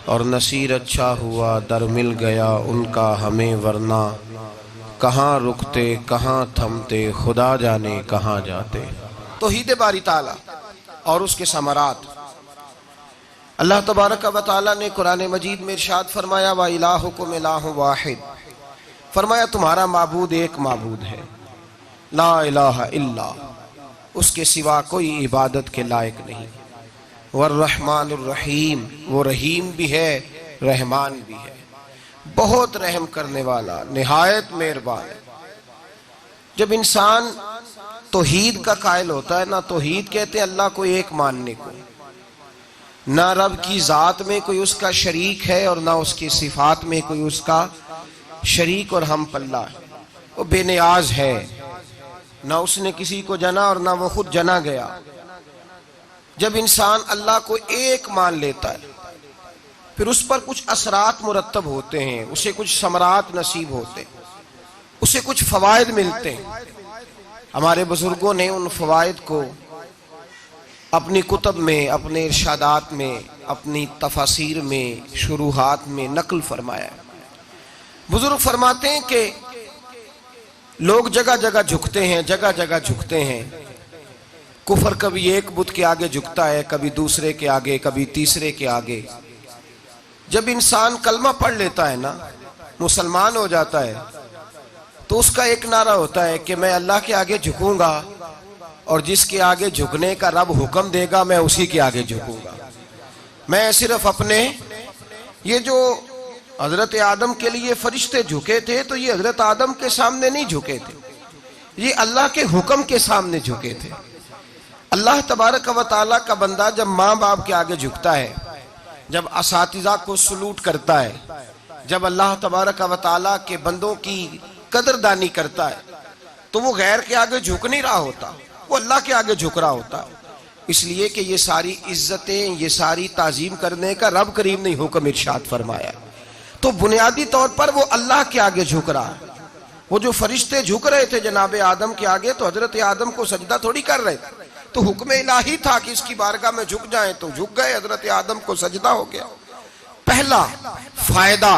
और नसीर अच्छा हुआ दर मिल गया उनका हमें, वरना कहाँ रुकते कहाँ थमते, खुदा जाने कहाँ जाते। तौहीद बारी ताला और उसके समरात। अल्लाह तबारक व तआला ने कुरान मजीद में इरशाद फरमाया, व इलाहुकुम इलाहुन वाहिद, फरमाया तुम्हारा माबूद एक माबूद है, ला इलाहा इल्ला, उसके सिवा कोई इबादत के लायक नहीं। वर्रहमानुर रहीम, वो रहीम भी है रहमान भी है, बहुत रहम करने वाला, निहायत मेहरबान है। जब इंसान तौहीद का कायल होता है ना, तौहीद कहते हैं अल्लाह को एक मानने को, ना रब की जात में कोई उसका शरीक है और ना उसकी सिफात में कोई उसका शरीक और हम पल्ला है। वो बेनियाज है, ना उसने किसी को जना और ना वो खुद जना गया। जब इंसान अल्लाह को एक मान लेता है, फिर उस पर कुछ असरात मुरत्तब होते हैं, उसे कुछ समरात नसीब होते हैं, उसे कुछ फवायद मिलते हैं। हमारे बुजुर्गों ने उन फवायद को अपनी कुतब में, अपने इरशादात में, अपनी तफासीर में, शुरूहात में नकल फरमाया। बुजुर्ग फरमाते हैं कि लोग जगह जगह झुकते हैं, जगह जगह झुकते हैं। कुफर कभी एक बुत के आगे झुकता है, कभी दूसरे के आगे, कभी तीसरे के आगे। जब इंसान कलमा पढ़ लेता है ना, मुसलमान हो जाता है, तो उसका एक नारा होता है कि मैं अल्लाह के आगे झुकूंगा और जिसके आगे झुकने का रब हुक्म देगा मैं उसी के आगे झुकूंगा। मैं सिर्फ अपने, ये जो हजरत आदम के लिए फरिश्ते झुके थे, तो ये हजरत आदम के सामने नहीं झुके थे, ये अल्लाह के हुक्म के सामने झुके थे। अल्लाह तबारक व तआला का बंदा जब माँ बाप के आगे झुकता है, जब असातिज़ा को सलूट करता है, जब अल्लाह तबारक व तआला के बंदों की कदरदानी करता है, तो वो गैर के आगे झुक नहीं रहा होता, वो अल्लाह के आगे झुक रहा होता। इसलिए कि ये सारी इज्जतें, ये सारी ताजीम करने का रब करीम ने हुक्म इरशाद फरमाया। तो बुनियादी तौर पर वो अल्लाह के आगे झुक रहा है। वो जो फरिश्ते झुक रहे थे जनाब आदम के आगे, तो हजरत आदम को सजदा थोड़ी कर रहे थे, तो हुक्म इलाही था कि इसकी बारगाह में झुक जाएं, तो झुक गए, हजरत आदम को सजदा हो गया। पहला फायदा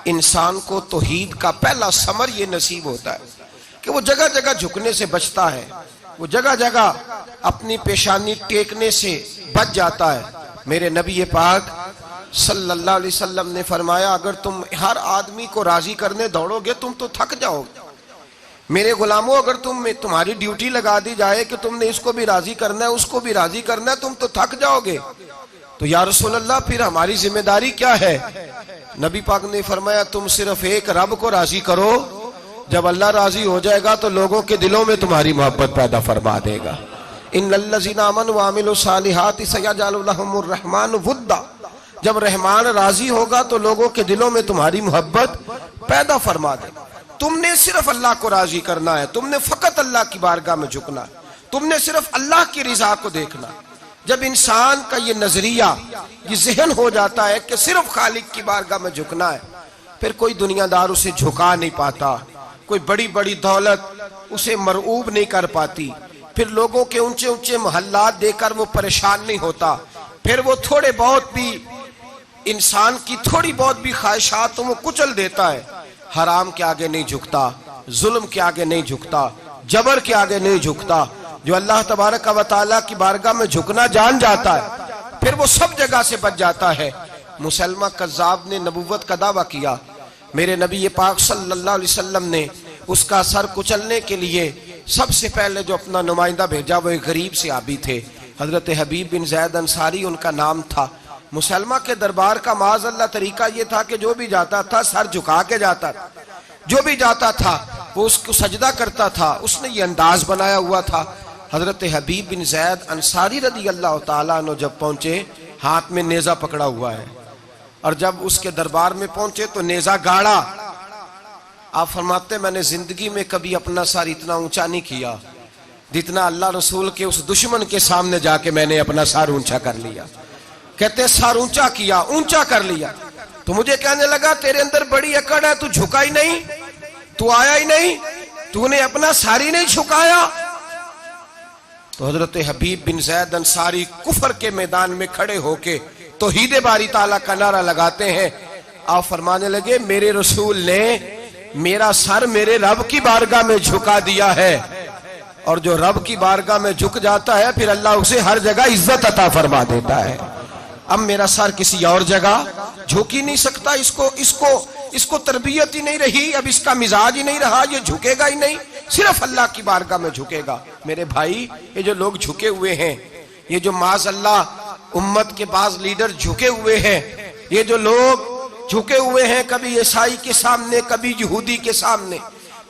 इंसान को तौहीद का, पहला समर ये नसीब होता है कि वो जगह जगह झुकने से बचता है, वो जगह जगह अपनी पेशानी टेकने से बच जाता है। मेरे नबी पाक सल्लल्लाहु अलैहि वसल्लम ने फरमाया, अगर तुम हर आदमी को राजी करने दौड़ोगे तुम तो थक जाओगे। मेरे गुलामों, अगर तुम्हारी ड्यूटी लगा दी जाए कि तुमने इसको भी राजी करना है, उसको भी राजी करना है, तुम तो थक जाओगे। तो या रसूल अल्लाह, फिर हमारी जिम्मेदारी क्या है? नबी पाक ने फरमाया, तुम सिर्फ एक रब को राजी करो, जब अल्लाह राजी हो जाएगा तो लोगों के दिलों में तुम्हारी मोहब्बत पैदा फरमा देगा। इन्नल्लज़ीना आमनू व अमिलू सालिहाति सयजअलु लहुमुर रहमानु वुद्दा, जब रहमान राजी होगा तो लोगों के दिलों में तुम्हारी मोहब्बत पैदा फरमा देगा। तुमने सिर्फ अल्लाह को राजी करना है, तुमने फकत अल्लाह की बारगाह में झुकना है, तुमने सिर्फ अल्लाह की रिजा को देखना। जब इंसान का ये नजरिया, ये जहन हो जाता है कि सिर्फ खालिक की बारगाह में झुकना है, फिर कोई दुनियादार उसे झुका नहीं पाता, कोई बड़ी बड़ी दौलत उसे मरऊब नहीं कर पाती, फिर लोगों के ऊंचे ऊंचे मोहल्लात देकर वो परेशान नहीं होता, फिर वो थोड़े बहुत भी इंसान की थोड़ी बहुत भी ख्वाहिशात तो वो कुचल देता है। हराम के आगे नहीं झुकता, जुल्म के आगे नहीं झुकता, जबर के आगे नहीं झुकता। जो अल्लाह तबारक व तआला की बारगाह में झुकना जान जाता है, फिर वो सब जगह से बच जाता है। मुसलमा कज़्ज़ाब ने नबुव्वत का दावा किया, मेरे नबी पाक सल्लल्लाहु अलैहि वसल्लम ने उसका सर कुचलने के लिए सबसे पहले जो अपना नुमाइंदा भेजा वो एक गरीब से आबी थे, हजरत हबीब बिन ज़ैद अंसारी उनका नाम था। मुसलमा के दरबार का माज़अल्लाह तरीका ये था कि जो भी जाता था सर झुका के जाता था, जो भी जाता था वो उसको सजदा करता था। उसने ये अंदाज बनाया हुआ था। हजरत हबीब बिन ज़ैद अंसारी रदी अल्लाह ताला अन्हु जब पहुंचे, हाथ में नेजा पकड़ा हुआ है, और जब उसके दरबार में पहुंचे तो नेजा गाड़ा। आप फरमाते, मैंने जिंदगी में कभी अपना सर इतना ऊंचा नहीं किया जितना अल्लाह रसूल के उस दुश्मन के सामने जाके मैंने अपना सर ऊंचा कर लिया। कहते सर ऊंचा किया, ऊंचा कर लिया, तो मुझे कहने लगा तेरे अंदर बड़ी अकड़ है, तू झुका ही नहीं, तू आया ही नहीं, तूने अपना सर ही नहीं झुकाया। तो हजरत हबीब बिन ज़ैद अंसारी कुफर के मैदान में खड़े होके तौहीद बारी ताला का नारा लगाते हैं। आप फरमाने लगे मेरे रसूल ने मेरा सर मेरे रब की बारगाह में झुका दिया है, और जो रब की बारगाह में झुक जाता है फिर अल्लाह उसे हर जगह इज्जत अता फरमा देता है। अब मेरा सर किसी और जगह झुक ही नहीं सकता, इसको तरबियत ही नहीं रही, अब इसका मिजाज ही नहीं रहा, ये झुकेगा ही नहीं, सिर्फ अल्लाह की बारगाह में झुकेगा। मेरे भाई, ये जो लोग झुके हुए हैं, ये जो माज़अल्लाह उम्मत के पास लीडर झुके हुए हैं, ये जो लोग झुके हुए हैं, कभी ईसाई के सामने, कभी यहूदी के सामने,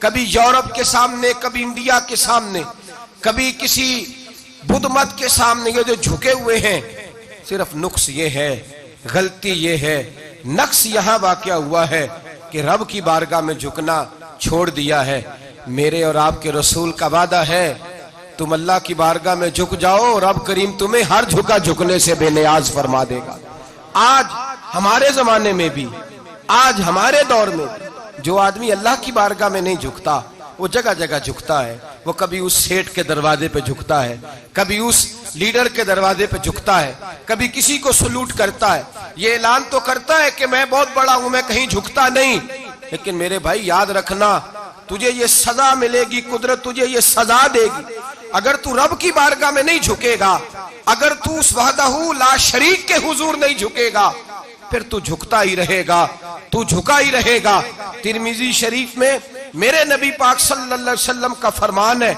कभी यूरोप के सामने, कभी इंडिया के सामने, कभी किसी बुद्ध मत के सामने, ये जो झुके हुए हैं, सिर्फ नुक्स ये है, गलती ये है, नक्स यहाँ वाक़या हुआ है कि रब की बारगाह में झुकना छोड़ दिया है। मेरे और आपके रसूल का वादा है, तुम अल्लाह की बारगाह में झुक जाओ, रब करीम तुम्हें हर झुका झुकने से बेनियाज फरमा देगा। आज हमारे जमाने में भी, आज हमारे दौर में भी, जो आदमी अल्लाह की बारगाह में नहीं झुकता, वो जगह जगह झुकता है। वो कभी उस सेठ के दरवाजे पे झुकता है, कभी उस लीडर के दरवाजे पे झुकता है, कभी किसी को सलूट करता है, ये ऐलान तो करता है कि मैं बहुत बड़ा हूं, मैं कहीं झुकता नहीं। लेकिन मेरे भाई याद रखना, तुझे ये सजा मिलेगी, कुदरत तुझे ये सजा देगी अगर तू रब की बारगाह में नहीं झुकेगा, अगर तू उस वहदहू ला शरीक के हुजूर नहीं झुकेगा, फिर तू झुकता ही रहेगा, तू झुका ही रहेगा। तिरमिजी शरीफ में मेरे नबी पाक सल्लल्लाहु अलैहि वसल्लम का फरमान है,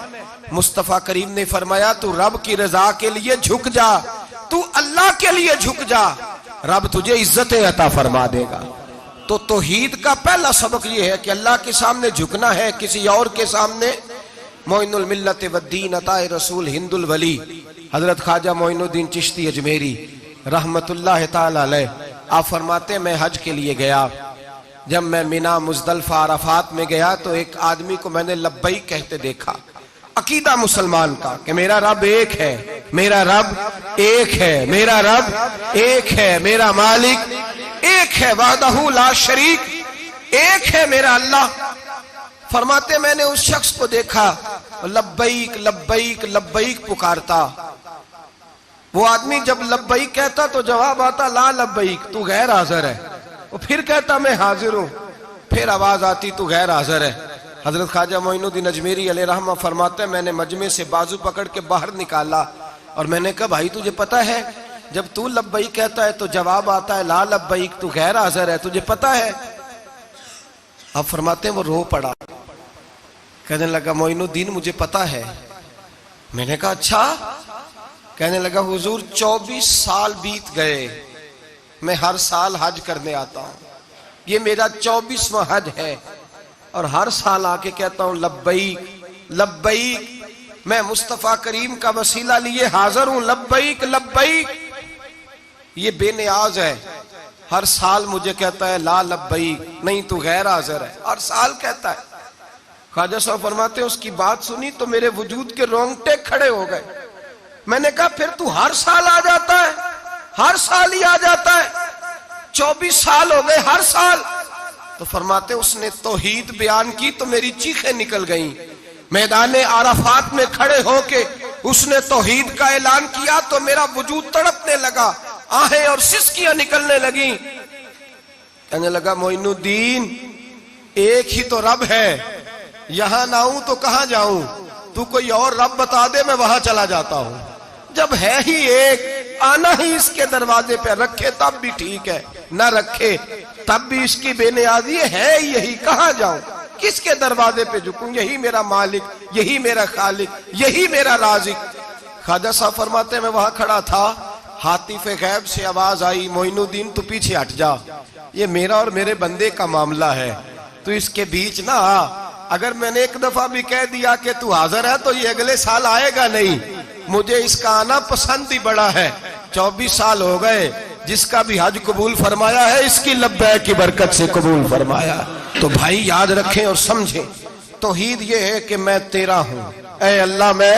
मुस्तफा करीम ने फरमाया तू रब की रजा के लिए झुक जा, तू अल्लाह के लिए झुक जा, रब तुझे इज्जतें अता फरमा देगा। तो तौहीद का पहला सबक यह है कि अल्लाह के सामने झुकना है, किसी और के सामने। मोइनुल मिल्लत वद्दीन अताए रसूल हिंदुल वली हजरत ख्वाजा मोइनुद्दीन चिश्ती अजमेरी रहमतुल्लाह ताला अलैह, आप फरमाते मैं हज के लिए गया, जब मैं मिना मुजदलफा अराफात में गया तो एक आदमी को मैंने लब्बैक कहते देखा। अकीदा मुसलमान का कि मेरा रब एक है, मेरा रब एक है, मेरा रब एक है, मेरा मालिक एक है, वहदहू ला शरीक, एक है मेरा अल्लाह। फरमाते मैंने उस शख्स को देखा लब्बैक लब्बैक लब्बैक पुकारता। वो आदमी जब लब्बैक कहता तो जवाब आता ला लब्बैक, तू गैर हाजिर है। वो फिर कहता मैं हाजिर हूं, फिर आवाज आती तू गैर हाजिर है। हजरत ख्वाजा मोइनुद्दीन अजमेरी अलैहि रहमा फरमाते मैंने मजमे से बाजू पकड़ के बाहर निकाला और मैंने कहा भाई तुझे पता है जब तू लब्बैक कहता है तो जवाब आता है ला लब्बैक, तू गैर हाजिर है, तुझे पता है? अब फरमाते वो रो पड़ा, कहने लगा मोइनुद्दीन मुझे पता है। मैंने कहा अच्छा? कहने लगा हुजूर 24 साल बीत गए, मैं हर साल हज करने आता हूं, ये मेरा 24वां हज है और हर साल आके कहता हूं लब्बैक लब्बैक, मैं मुस्तफा करीम का वसीला लिए हाजिर हूं, लब्बैक लब्बैक। ये बेनियाज है, हर साल मुझे कहता है ला लब्बैक, नहीं तू गैर हाजिर है, हर साल कहता है। ख्वाजा साहब फरमाते उसकी बात सुनी तो मेरे वजूद के रोंगटे खड़े हो गए। मैंने कहा फिर तू हर साल आ जाता है, हर साल ही आ जाता है, 24 साल हो गए हर साल। तो फरमाते उसने तौहीद बयान की तो मेरी चीखें निकल गईं। मैदाने आराफात में खड़े होके उसने तौहीद का ऐलान किया तो मेरा वजूद तड़पने लगा, आहें और सिसकियां निकलने लगी। कहने लगा मोइनुद्दीन एक ही तो रब है, यहां ना आऊं तो कहां जाऊं, तू कोई और रब बता दे मैं वहां चला जाता हूं। जब है ही एक, आना ही इसके दरवाजे पे, रखे तब भी ठीक है, न रखे तब भी इसकी बेनियाजी है यही, कहां जाऊं, किसके दरवाजे पे झुकूं, यही मेरा मालिक, यही मेरा खालिक, यही मेरा राजिक। ख्वाजा साहब फरमाते मैं वहां खड़ा था, हातिफ गैब से आवाज आई मोइनुद्दीन तू पीछे हट जा, ये मेरा और मेरे बंदे का मामला है, तू इसके बीच ना आ। अगर मैंने एक दफा भी कह दिया कि तू हाजिर है तो ये अगले साल आएगा नहीं, मुझे इसका आना पसंद ही बड़ा है। 24 साल हो गए, जिसका भी हज कबूल फरमाया है इसकी लब्बैक की बरकत से कबूल फरमाया। तो भाई याद रखें और समझें, तौहीद ये है कि मैं तेरा हूं, ऐ अल्लाह मैं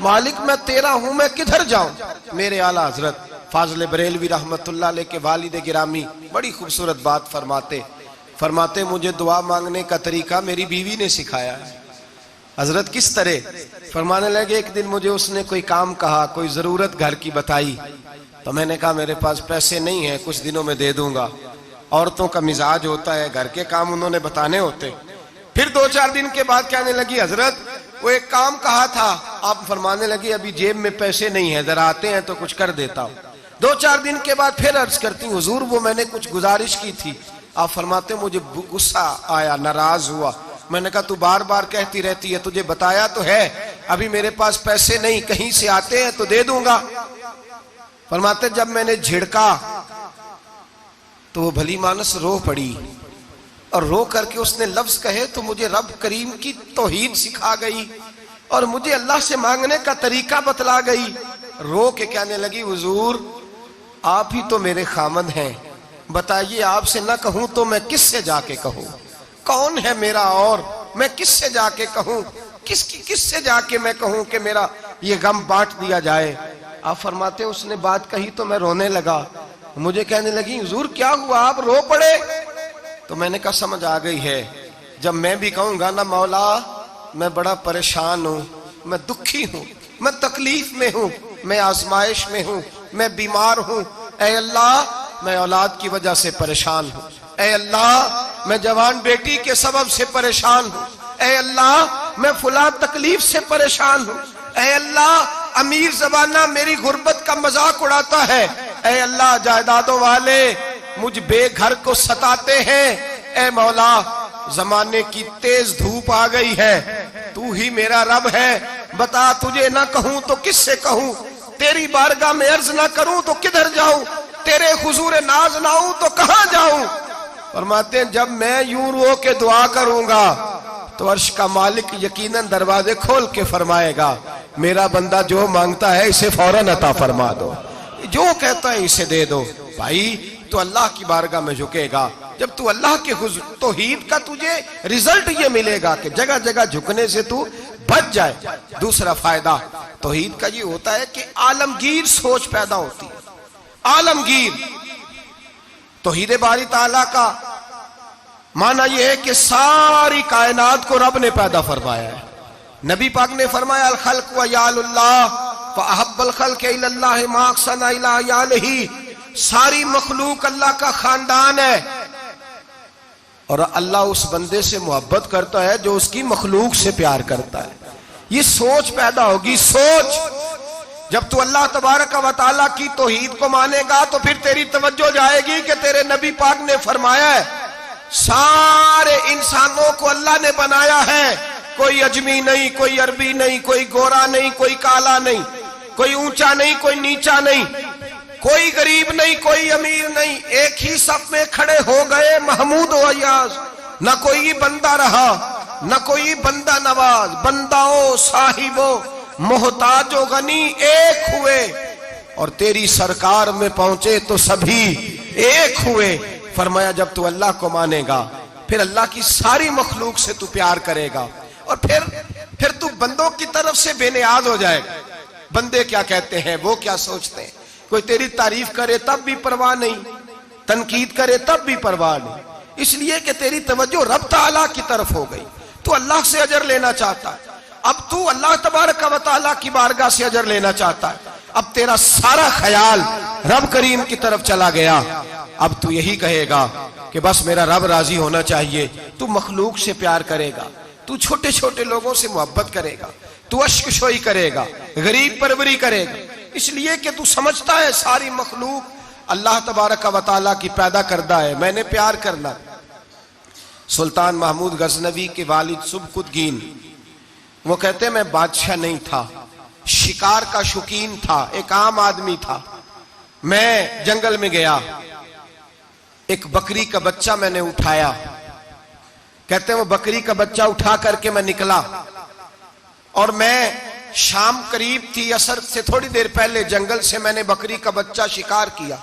मालिक, मैं तेरा हूं, मैं किधर जाऊं। मेरे आला हजरत फाजल बरेलवी रहमतुल्लाह अलैह के वालिद गिरामी बड़ी खूबसूरत बात फरमाते मुझे दुआ मांगने का तरीका मेरी बीवी ने सिखाया है। हजरत किस तरह? फरमाने लगे एक दिन मुझे उसने कोई काम कहा, कोई जरूरत घर की बताई, तो मैंने कहा मेरे पास पैसे नहीं है, कुछ दिनों में दे दूंगा। औरतों का मिजाज होता है, घर के काम उन्होंने बताने होते। फिर 2-4 दिन के बाद कहने लगी हजरत वो एक काम कहा था। आप फरमाने लगी अभी जेब में पैसे नहीं है, जरा आते हैं तो कुछ कर देता हूँ। 2-4 दिन के बाद फिर अर्ज करती हूँ हुजूर वो मैंने कुछ गुजारिश की थी। आप फरमाते मुझे गुस्सा आया, नाराज हुआ। मैंने कहा तू बार बार कहती रहती है, तुझे बताया तो है अभी मेरे पास पैसे नहीं, कहीं से आते हैं तो दे दूंगा। फरमाते जब मैंने झिड़का तो वो भली मानस रो पड़ी, और रो करके उसने लफ्ज कहे तो मुझे रब करीम की तौहीद सिखा गई और मुझे अल्लाह से मांगने का तरीका बतला गई। रो के कहने लगी हुजूर आप ही तो मेरे खामद हैं, बताइए आपसे ना कहूं तो मैं किससे जाके कहूं? कौन है मेरा और मैं किससे जाके कहूं? किससे जाके मैं कहूं कि मेरा ये गम बांट दिया जाए? आप फरमाते उसने बात कही तो मैं रोने लगा। मुझे कहने लगी हुजूर क्या हुआ, आप रो पड़े? तो मैंने कहा समझ आ गई है, जब मैं भी कहूंगा ना मौला मैं बड़ा परेशान हूं, मैं दुखी हूं, मैं तकलीफ में हूं, मैं आजमाइश में हूं, मैं बीमार हूं, ऐ अल्लाह मैं औलाद की वजह से परेशान हूं, ऐ अल्लाह मैं जवान बेटी के सबब से परेशान हूं, ऐ अल्लाह मैं फुला तकलीफ से परेशान हूं, ऐ अल्लाह अमीर ज़बाना मेरी गुर्बत का मजाक उड़ाता है, ऐ अल्लाह जायदादों वाले मुझ बेघर को सताते हैं, ऐ मौला जमाने की तेज धूप आ गई है, तू ही मेरा रब है, बता तुझे ना कहूं तो किससे कहूं? तेरी बारगाह में अर्ज ना करूं तो किधर जाऊं? तेरे हुजूर नाज ना आऊं तो कहां जाऊं? फरमाते हैं जब मैं यूं रो के दुआ करूंगा तो अर्श का मालिक यकीनन दरवाजे खोल के फरमाएगा मेरा बंदा जो मांगता है इसे फौरन अता फरमा दो, जो कहता है इसे दे दो। भाई तो अल्लाह की बारगाह में झुकेगा, जब तू अल्लाह के तौहीद का तुझे रिजल्ट ये मिलेगा कि जगह जगह झुकने से तू बच जाए। दूसरा फायदा तौहीद का ये होता है कि आलमगीर सोच पैदा होती है। आलमगीर तौहीद बारी ताला का माना यह है कि सारी कायनात को रब ने पैदा फरमाया है। नबी पाक ने फरमाया अल खल्क व यालुल्लाह व अहब्बल खल्क इलल्लाह मा अहसना इला यालिही, सारी मखलूक अल्लाह का खानदान है और अल्लाह उस बंदे से मोहब्बत करता है जो उसकी मखलूक से प्यार करता है। ये सोच पैदा होगी। सोच जब तू अल्लाह तबारक व तआला की तौहीद को मानेगा तो फिर तेरी तवज्जो जाएगी कि तेरे नबी पाक ने फरमाया है सारे इंसानों को अल्लाह ने बनाया है, कोई अजमी नहीं, कोई अरबी नहीं, कोई गोरा नहीं, कोई काला नहीं, कोई ऊंचा नहीं, कोई नीचा नहीं, कोई गरीब नहीं, कोई अमीर नहीं, एक ही सब में खड़े हो गए महमूद व अय्याज। न कोई बंदा रहा न कोई बंदा नवाज, बंदाओं साहिबो मोहताजो गनी एक हुए और तेरी सरकार में पहुंचे तो सभी एक हुए। फरमाया जब तू अल्लाह को मानेगा फिर अल्लाह की सारी मखलूक से तू प्यार करेगा और फिर तू बंदों की तरफ से बेनियाज हो जाएगा। बंदे क्या कहते हैं, वो क्या सोचते हैं, कोई तेरी तारीफ करे तब भी परवाह नहीं, तनकीद करे तब भी परवाह नहीं, इसलिए कि तेरी तवज्जो रब ताला की तरफ हो गई। तू अल्लाह से अजर लेना चाहता है, अब तू अल्लाह तबारक व तआला की बारगाह से अजर लेना चाहता है, अब तेरा सारा ख्याल रब करीम की तरफ चला गया। अब तू यही कहेगा कि बस मेरा रब राजी होना चाहिए। तू मखलूक से प्यार करेगा, तू छोटे छोटे लोगों से मोहब्बत करेगा, तू अश्कशोई करेगा, गरीब परवरी करेगा, इसलिए कि तू समझता है सारी मखलूक अल्लाह तबारक व तआला की पैदा करदा है, मैंने प्यार करना। सुल्तान महमूद गजनवी के वालिद सुबकुतगीन वो कहते मैं बादशाह नहीं था, शिकार का शौकीन था, एक आम आदमी था। मैं जंगल में गया, एक बकरी का बच्चा मैंने उठाया। कहते हैं वो बकरी का बच्चा उठा करके मैं निकला और मैं शाम करीब थी, असर से थोड़ी देर पहले जंगल से मैंने बकरी का बच्चा शिकार किया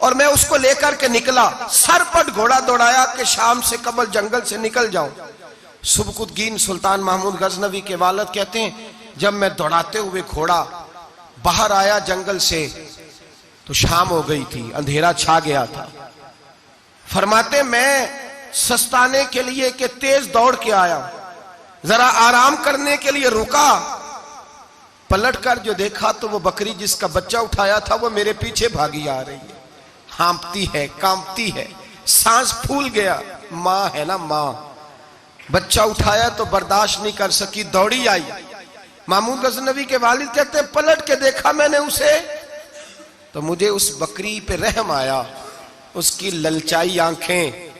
और मैं उसको लेकर के निकला, सर पर घोड़ा दौड़ाया कि शाम से कबल जंगल से निकल जाऊं। सुबकुतगीन सुल्तान महमूद गजनवी के वालिद कहते हैं जब मैं दौड़ाते हुए घोड़ा बाहर आया जंगल से तो शाम हो गई थी, अंधेरा छा गया था। फरमाते मैं सस्ताने के लिए कि तेज दौड़ के आया, जरा आराम करने के लिए रुका, पलट कर जो देखा तो वो बकरी जिसका बच्चा उठाया था वो मेरे पीछे भागी आ रही है, हाँपती है, कांपती है, सांस फूल गया। माँ है ना माँ, बच्चा उठाया तो बर्दाश्त नहीं कर सकी, दौड़ी आई। महमूद गजनवी के वालिद कहते हैं पलट के देखा मैंने उसे तो मुझे उस बकरी पे रहम आया, उसकी ललचाई आंखें,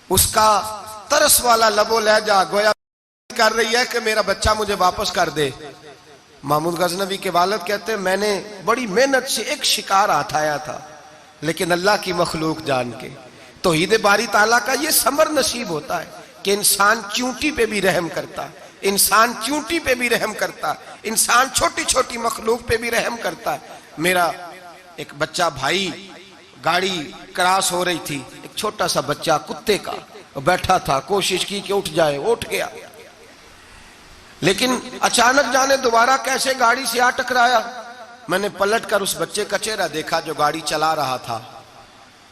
उसका तरस वाला लबो लहजा, गोया कर रही है कि मेरा बच्चा मुझे वापस कर दे। महमूद गजनवी के वालिद कहते हैं मैंने बड़ी मेहनत से एक शिकार आठाया था, लेकिन अल्लाह की मखलूक जान के तौहीद बारी ताला का ये समर नसीब होता है कि इंसान चूंटी पे भी रहम करता है, इंसान चूंटी पे भी रहम करता है, इंसान छोटी छोटी मखलूक पे भी रहम करता है। मेरा एक बच्चा भाई, गाड़ी क्रॉस हो रही थी, एक छोटा सा बच्चा कुत्ते का बैठा था, कोशिश की कि उठ जाए, उठ गया, लेकिन अचानक जाने दोबारा कैसे गाड़ी से आ टकराया। मैंने पलट कर उस बच्चे का चेहरा देखा जो गाड़ी चला रहा था,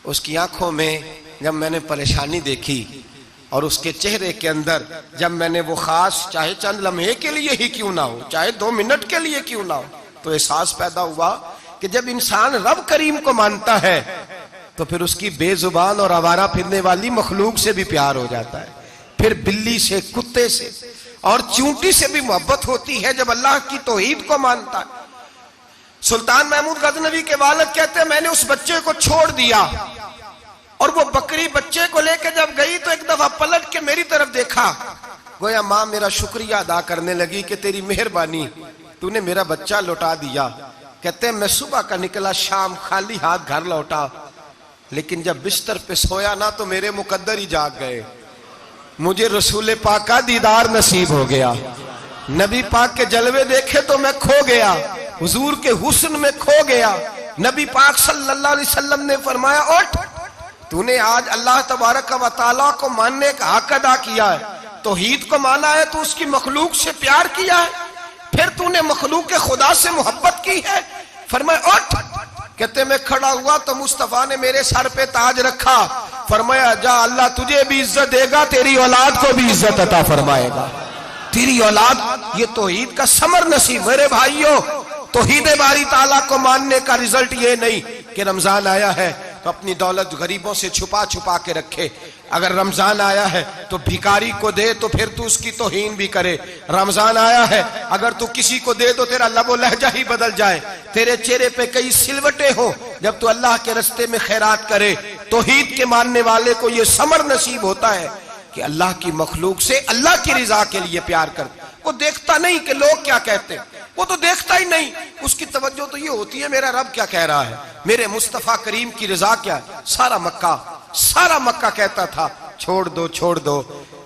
उसकी आंखों में जब मैंने परेशानी देखी और उसके चेहरे के अंदर जब मैंने वो खास, चाहे चंद लम्हे के लिए ही क्यों ना हो, चाहे 2 मिनट के लिए क्यों ना हो, तो एहसास पैदा हुआ कि जब इंसान रब करीम को मानता है तो फिर उसकी बेजुबान और आवारा फिरने वाली मखलूक से भी प्यार हो जाता है, फिर बिल्ली से, कुत्ते से और चूंटी से भी मोहब्बत होती है जब अल्लाह की तौहीद को मानता है। सुल्तान महमूद गजनवी के वालिद कहते हैं मैंने उस बच्चे को छोड़ दिया और वो बकरी बच्चे को लेकर जब गई तो एक दफा पलट के मेरी तरफ देखा, गोया माँ मेरा शुक्रिया अदा करने लगी कि तेरी मेहरबानी, तूने मेरा बच्चा लौटा दिया। कहते हैं मैं सुबह का निकला, शाम खाली हाथ घर लौटा, लेकिन जब बिस्तर पे सोया ना तो मेरे मुकद्दर ही जाग गए, मुझे रसूल पाक का दीदार नसीब हो गया, नबी पाक के जलवे देखे तो मैं खो गया, हुजूर के हुस्न में खो गया। नबी पाक सल्लल्लाहु अलैहि वसल्लम ने फरमाया उठ, तूने आज अल्लाह तबारक व तआला को मानने का हक अदा किया है, तौहीद को माना है, तो उसकी मखलूक से प्यार किया है, फिर तूने मखलूक के खुदा से मोहब्बत की है। फरमाया उठ, कहते मैं खड़ा हुआ तो मुस्तफा ने मेरे सर पे ताज रखा, फरमाया जा अल्लाह तुझे भी इज्जत देगा, तेरी औलाद को भी इज्जत अता फरमाएगा, तेरी औलाद। ये तौहीद का समर नसीब। मेरे भाइयों, तौहीद बारी ताला को मानने का रिजल्ट ये नहीं कि रमजान आया है तो अपनी दौलत गरीबों से छुपा छुपा के रखे, अगर रमजान आया है तो भिखारी को दे तो फिर तू उसकी तौहीन भी करे, रमजान आया है अगर तू किसी को दे तो तेरा लबो लहजा ही बदल जाए, तेरे चेहरे पे कई सिलवटे हो जब तू अल्लाह के रास्ते में खैरात करे। तौहीद के मानने वाले को यह समर नसीब होता है कि अल्लाह की मखलूक से अल्लाह की रिजा के लिए प्यार कर। वो देखता नहीं कि लोग क्या कहते हैं, वो तो देखता ही नहीं, उसकी तवज्जो तो ये होती है मेरा रब क्या कह रहा है, मेरे मुस्तफा करीम की रजा क्या है। सारा मक्का कहता था छोड़ दो छोड़ दो,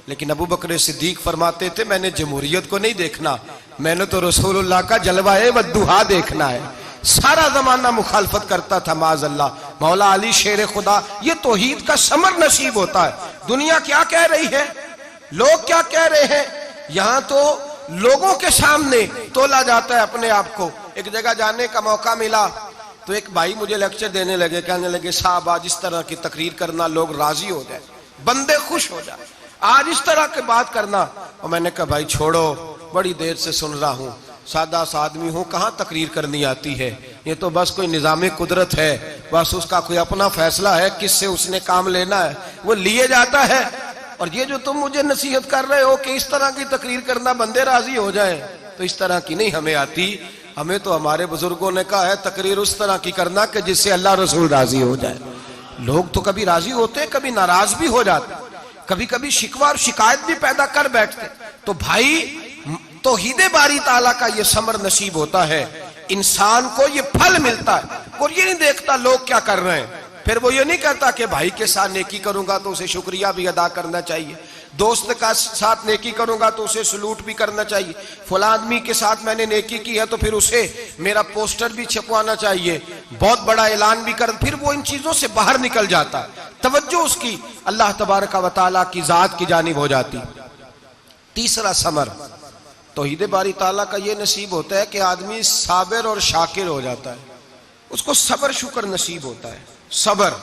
लेकिन अबू बकर सिद्दीक फरमाते थे मैंने जमहूरियत को नहीं देखना, मैंने तो रसूलुल्लाह का जलवा-ए वद्दुहा देखना है। सारा जमाना मुखालफत करता था माज़अल्लाह। मौला अली शेर खुदा, ये तौहीद का समर नसीब होता है। दुनिया क्या कह रही है, लोग क्या कह रहे हैं, यहाँ तो लोगों के सामने तोला जाता है अपने आप को। एक जगह जाने का मौका मिला तो एक भाई मुझे लेक्चर देने लगे, कहने लगे साहब आज इस तरह की तकरीर करना, लोग राजी हो जाए, बंदे खुश हो जाए, आज इस तरह की बात करना। और मैंने कहा भाई छोड़ो, बड़ी देर से सुन रहा हूँ, सादा सा आदमी हूँ, कहाँ तकरीर करनी आती है, ये तो बस कोई निज़ाम कुदरत है, बस उसका कोई अपना फैसला है, किससे उसने काम लेना है वो लिए जाता है। और ये जो तुम मुझे नसीहत कर रहे हो कि इस तरह की तकरीर करना बंदे राजी हो जाए, तो इस तरह की नहीं हमें आती। हमें तो हमारे बुजुर्गों ने कहा है तकरीर उस तरह की करना कि जिससे अल्लाह रसूल राजी हो जाए। लोग तो कभी राजी होते, कभी नाराज भी हो जाते, कभी कभी शिकवा और शिकायत भी पैदा कर बैठते। तो भाई तौहीद बारी ताला का ये समर नसीब होता है, इंसान को ये फल मिलता है और ये नहीं देखता लोग क्या कर रहे हैं। फिर वो ये नहीं कहता कि भाई के साथ नेकी करूंगा तो उसे शुक्रिया भी अदा करना चाहिए, दोस्त का साथ नेकी करूंगा तो उसे सलूट भी करना चाहिए, फला आदमी के साथ मैंने नेकी की है तो फिर उसे मेरा पोस्टर भी छपवाना चाहिए, बहुत बड़ा ऐलान भी कर। फिर वो इन चीजों से बाहर निकल जाता, तवज्जो उसकी अल्लाह तबारक व तआला की जात की जानिब हो जाती। तीसरा समर तौहीद बारी ताला का ये नसीब होता है कि आदमी साबिर और शाकिर हो जाता है, उसको सबर शुक्र नसीब होता है। सबर,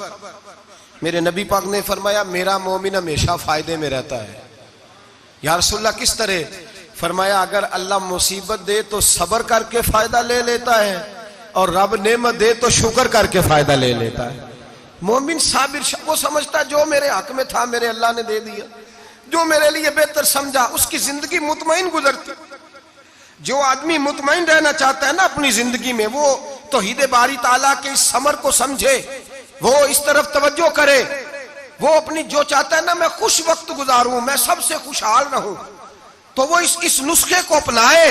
मेरे नबी पाक ने फरमाया मेरा मोमिन हमेशा फायदे में रहता है, या रसूलल्लाह किस तरह? फरमाया अगर अल्लाह मुसीबत दे तो सब्र करके फायदा ले लेता है और रब नेमत दे तो शुक्र करके फायदा ले लेता है। मोमिन साबिर वो समझता है जो मेरे हक में था मेरे अल्लाह ने दे दिया, जो मेरे लिए बेहतर समझा, उसकी जिंदगी मुतमईन गुजरती। जो आदमी मुतमईन रहना चाहता है ना अपनी जिंदगी में, वो तौहीद बारी ताला के इस समर को समझे, वो इस तरफ तवज्जो करे, वो अपनी जो चाहता है ना मैं खुश वक्त गुजारूं, मैं सबसे खुशहाल रहूं, तो वो इस नुस्खे को अपनाए।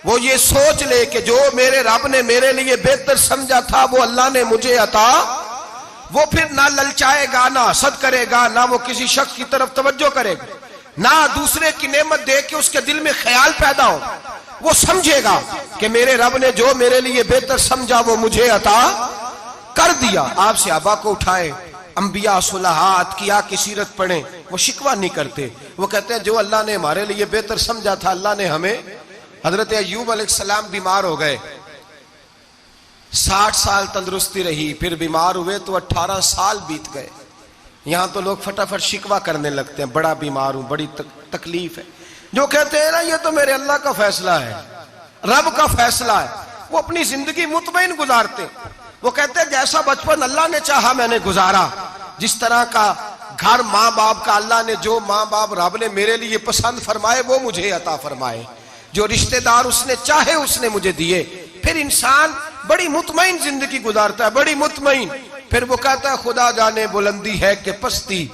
वो ये सोच ले कि जो मेरे रब ने मेरे लिए बेहतर समझा था वो अल्लाह ने मुझे अता, वो फिर ना ललचाएगा, ना हसद करेगा, ना वो किसी शख्स की तरफ तवज्जो करेगा, ना दूसरे की नेमत देख के उसके दिल में ख्याल पैदा हो। वो समझेगा कि मेरे रब ने जो मेरे लिए बेहतर समझा वो मुझे अता कर दिया। आप सहाबा को उठाए, अंबिया सुलहात किया की सीरत पढ़े, वो शिकवा नहीं करते। वो कहते हैं जो अल्लाह ने हमारे लिए बेहतर समझा था अल्लाह ने हमें। हजरत अय्यूब अलैहिस्सलाम बीमार हो गए, 60 साल तंदुरुस्ती रही, फिर बीमार हुए तो 18 साल बीत गए। यहां तो लोग फटाफट शिकवा करने लगते हैं, बड़ा बीमार हूं, बड़ी तकलीफ है। जो कहते हैं ना ये तो मेरे अल्लाह का फैसला है, रब का फैसला है, वो अपनी जिंदगी मुतमईन गुजारते। वो कहते हैं जैसा बचपन अल्लाह ने चाहा मैंने गुजारा, जिस तरह का घर माँ बाप का अल्लाह ने जो माँ बाप रब ने मेरे लिए पसंद फरमाए वो मुझे अता फरमाए, जो रिश्तेदार उसने चाहे उसने मुझे दिए। फिर इंसान बड़ी मुतमईन जिंदगी गुजारता है, बड़ी मुतमईन। फिर वो कहता है खुदा जाने बुलंदी है कि पस्ती,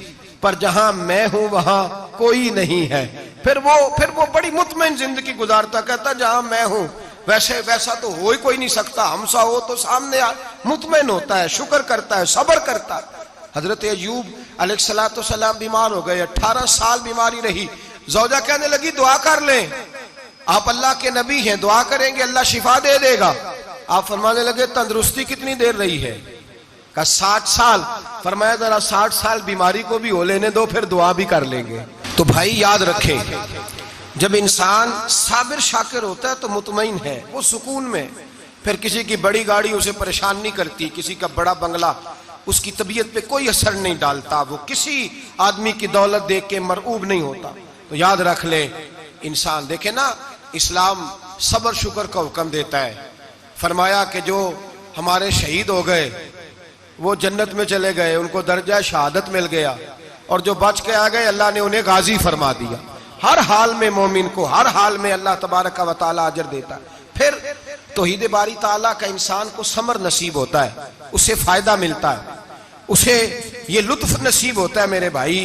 पर जहां मैं हूं वहां कोई नहीं है। फिर वो बड़ी मुतमईन जिंदगी गुजारता, कहता जहां मैं हूं वैसा तो हो ही कोई नहीं सकता, हमसा हो तो सामने मुतमईन होता है, शुक्र करता है, सब्र करता है। हजरत अय्यूब अलैहिस्सलाम बीमार हो गए, 18 साल बीमारी रही। जौजा कहने लगी दुआ कर लें, आप अल्लाह के नबी हैं, दुआ करेंगे अल्लाह शिफा दे देगा। आप फरमाने लगे तंदुरुस्ती कितनी देर रही है? कहा 60 साल। फरमाया जरा 60 साल बीमारी को भी हो लेने दो, फिर दुआ भी कर लेंगे। तो भाई याद रखें, जब इंसान साबिर शाकिर होता है तो मुतमईन है, वो सुकून में। फिर किसी की बड़ी गाड़ी उसे परेशान नहीं करती, किसी का बड़ा बंगला उसकी तबीयत पे कोई असर नहीं डालता, वो किसी आदमी की दौलत देख के मरऊब नहीं होता। तो याद रख ले इंसान। देखे ना इस्लाम सब्र शुक्र का हुक्म देता है। फरमाया कि जो हमारे शहीद हो गए वो जन्नत में चले गए, उनको दर्जा शहादत मिल गया, और जो बच के आ गए अल्लाह ने उन्हें गाजी फरमा दिया। हर हाल में मोमिन को हर हाल में अल्लाह तबारक व तआला अजर देता है। फिर तौहीद बारी ताला का इंसान को समर नसीब होता है, उससे फायदा मिलता है, उसे ये लुत्फ नसीब होता है मेरे भाई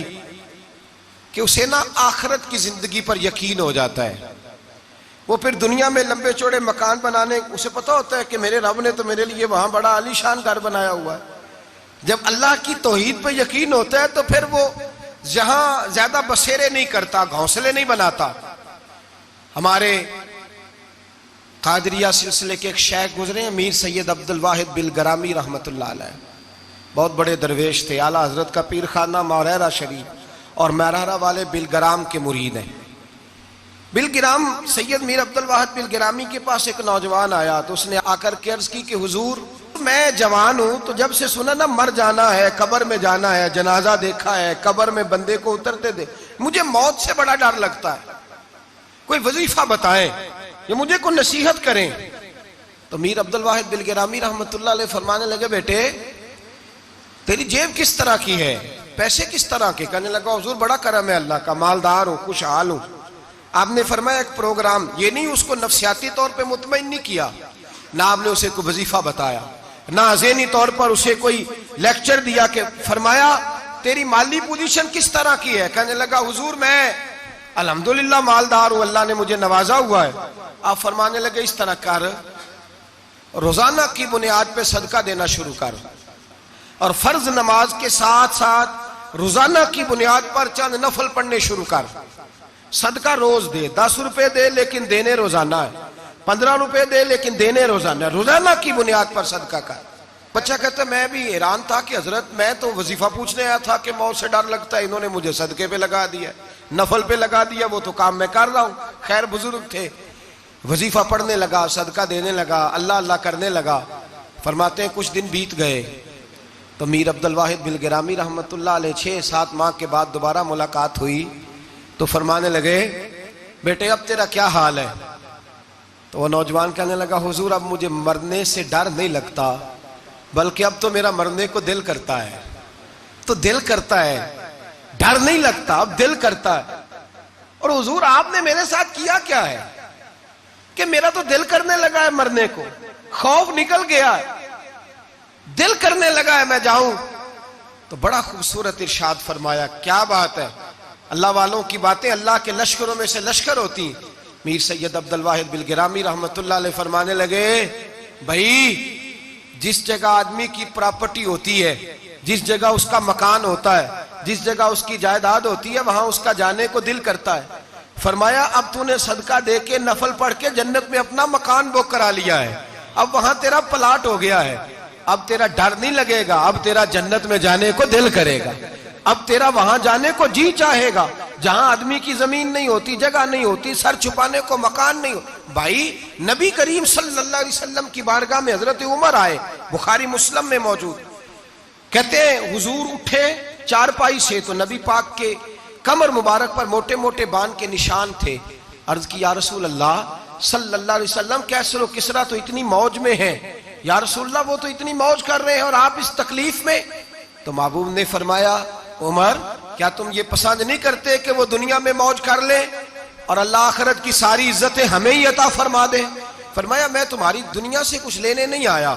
कि उसे ना आखिरत की जिंदगी पर यकीन हो जाता है। वो फिर दुनिया में लंबे चौड़े मकान बनाने, उसे पता होता है कि मेरे रब ने तो मेरे लिए वहां बड़ा आलीशान घर बनाया हुआ है। जब अल्लाह की तौहीद पर यकीन होता है तो फिर वो जहां ज्यादा बसेरे नहीं करता, घोंसले नहीं बनाता। हमारे कादरिया सिलसिले के एक शेख गुजरे हैं, मीर सैयद अब्दुल वाहिद बिलगरामी रहमतुल्लाह अलैह, बहुत बड़े दरवेश थे। आला हजरत का पीर खाना मौरेरा शरीफ और मैरारा वाले बिलगराम के मुरीद हैं। बिलगराम सैयद मीर अब्दुल वाहिद बिलगरामी के पास एक नौजवान आया तो उसने आकर के अर्ज की कि हुजूर मैं जवान हूं, तो जब से सुना ना मर जाना है, कब्र में जाना है, जनाजा देखा है, कब्र में बंदे को उतरते दे, मुझे मौत से बड़ा डर लगता है, कोई वजीफा बताएं या मुझे कोई नसीहत करें। तो मीर अब्दुल वाहिद बिलगरामी रहमतुल्लाह अलैह फरमाने लगे बेटे तेरी जेब किस तरह की है, पैसे किस तरह के? कहने लगा हुजूर बड़ा करम है अल्लाह का, मालदार हूं, खुशहाल हूं। आपने फरमाया एक प्रोग्राम, ये नहीं उसको नफ्सियाती तौर पे मुतमईन नहीं किया, ना आपने उसे कोई वजीफा बताया, ना ज़हनी तौर पर उसे कोई लेक्चर दिया कि फरमाया तेरी माली पोजीशन किस तरह की है? कहने लगा हुजूर मैं अल्हम्दुलिल्लाह मालदार हूं, अल्लाह ने मुझे नवाजा हुआ है। आप फरमाने लगे इस तरह कर, रोजाना की बुनियाद पे सदका देना शुरू कर, और फर्ज नमाज के साथ साथ रोजाना की बुनियाद पर चंद नफल पढ़ने शुरू कर। सदका रोज दे, 10 रुपए दे लेकिन देने रोजाना है, 15 रुपए दे लेकिन देने रोजाना, रोजाना की बुनियाद पर सदका कर। बच्चा कहता मैं भी हैरान था कि हजरत मैं तो वजीफा पूछने आया था कि मौत से डर लगता है, इन्होंने मुझे सदके पे लगा दिया, नफल पे लगा दिया, वो तो काम मैं कर रहा हूं। खैर बुजुर्ग थे, वजीफा पढ़ने लगा, सदका देने लगा, अल्लाह अल्लाह करने लगा। फरमाते हैं कुछ दिन बीत गए तो मीर अब्दुल वाहिद बिलगरामी रहमतुल्लाह अलैह 6-7 माह के बाद दोबारा मुलाकात हुई तो फरमाने लगे बेटे अब तेरा क्या हाल है? तो वह नौजवान कहने लगा हुजूर अब मुझे मरने से डर नहीं लगता, बल्कि अब तो मेरा मरने को दिल करता है। तो दिल करता है, डर नहीं लगता, अब दिल करता है। और हुजूर आपने मेरे साथ किया क्या है कि मेरा तो दिल करने लगा है मरने को, खौफ निकल गया है, दिल करने लगा है मैं जाऊं। तो बड़ा खूबसूरत इरशाद फरमाया, क्या बात है, अल्लाह वालों की बातें अल्लाह के लश्करों में से लश्कर होती। मीर सैयद अब्दुल वाहिद बिलगिरामी रहमतुल्लाह अलैह फरमाने लगे भाई जिस जगह आदमी की प्रॉपर्टी होती है, जिस जगह उसका मकान होता है, जिस जगह उसकी जायदाद होती है, वहां उसका जाने को दिल करता है। फरमाया अब तूने सदका दे के नफल पढ़ के जन्नत में अपना मकान बुक करा लिया है, अब वहां तेरा प्लाट हो गया है, अब तेरा डर नहीं लगेगा, अब तेरा जन्नत में जाने को दिल करेगा, अब तेरा वहां जाने को जी चाहेगा जहां आदमी की जमीन नहीं होती, जगह नहीं होती, सर छुपाने को मकान नहीं हो। भाई नबी करीम सल्लल्लाहु अलैहि वसल्लम की बारगाह में हजरत उमर आए, बुखारी मुस्लिम में मौजूद। कहते हैं हुजूर उठे चारपाई से तो नबी पाक के कमर मुबारक पर मोटे मोटे बान के निशान थे। अर्ज की या रसूल अल्लाह सल्लल्लाहु अलैहि वसल्लम कैसर किसरा तो इतनी मौज में है, या रसूल अल्लाह वो तो इतनी मौज कर रहे हैं और आप इस तकलीफ में। तो महबूब ने फरमाया उमर क्या तुम ये पसंद नहीं करते कि वो दुनिया में मौज कर ले और अल्लाह आखिरत की सारी इज्जतें हमें ही अता फरमा दे? फरमाया मैं तुम्हारी दुनिया से कुछ लेने नहीं आया,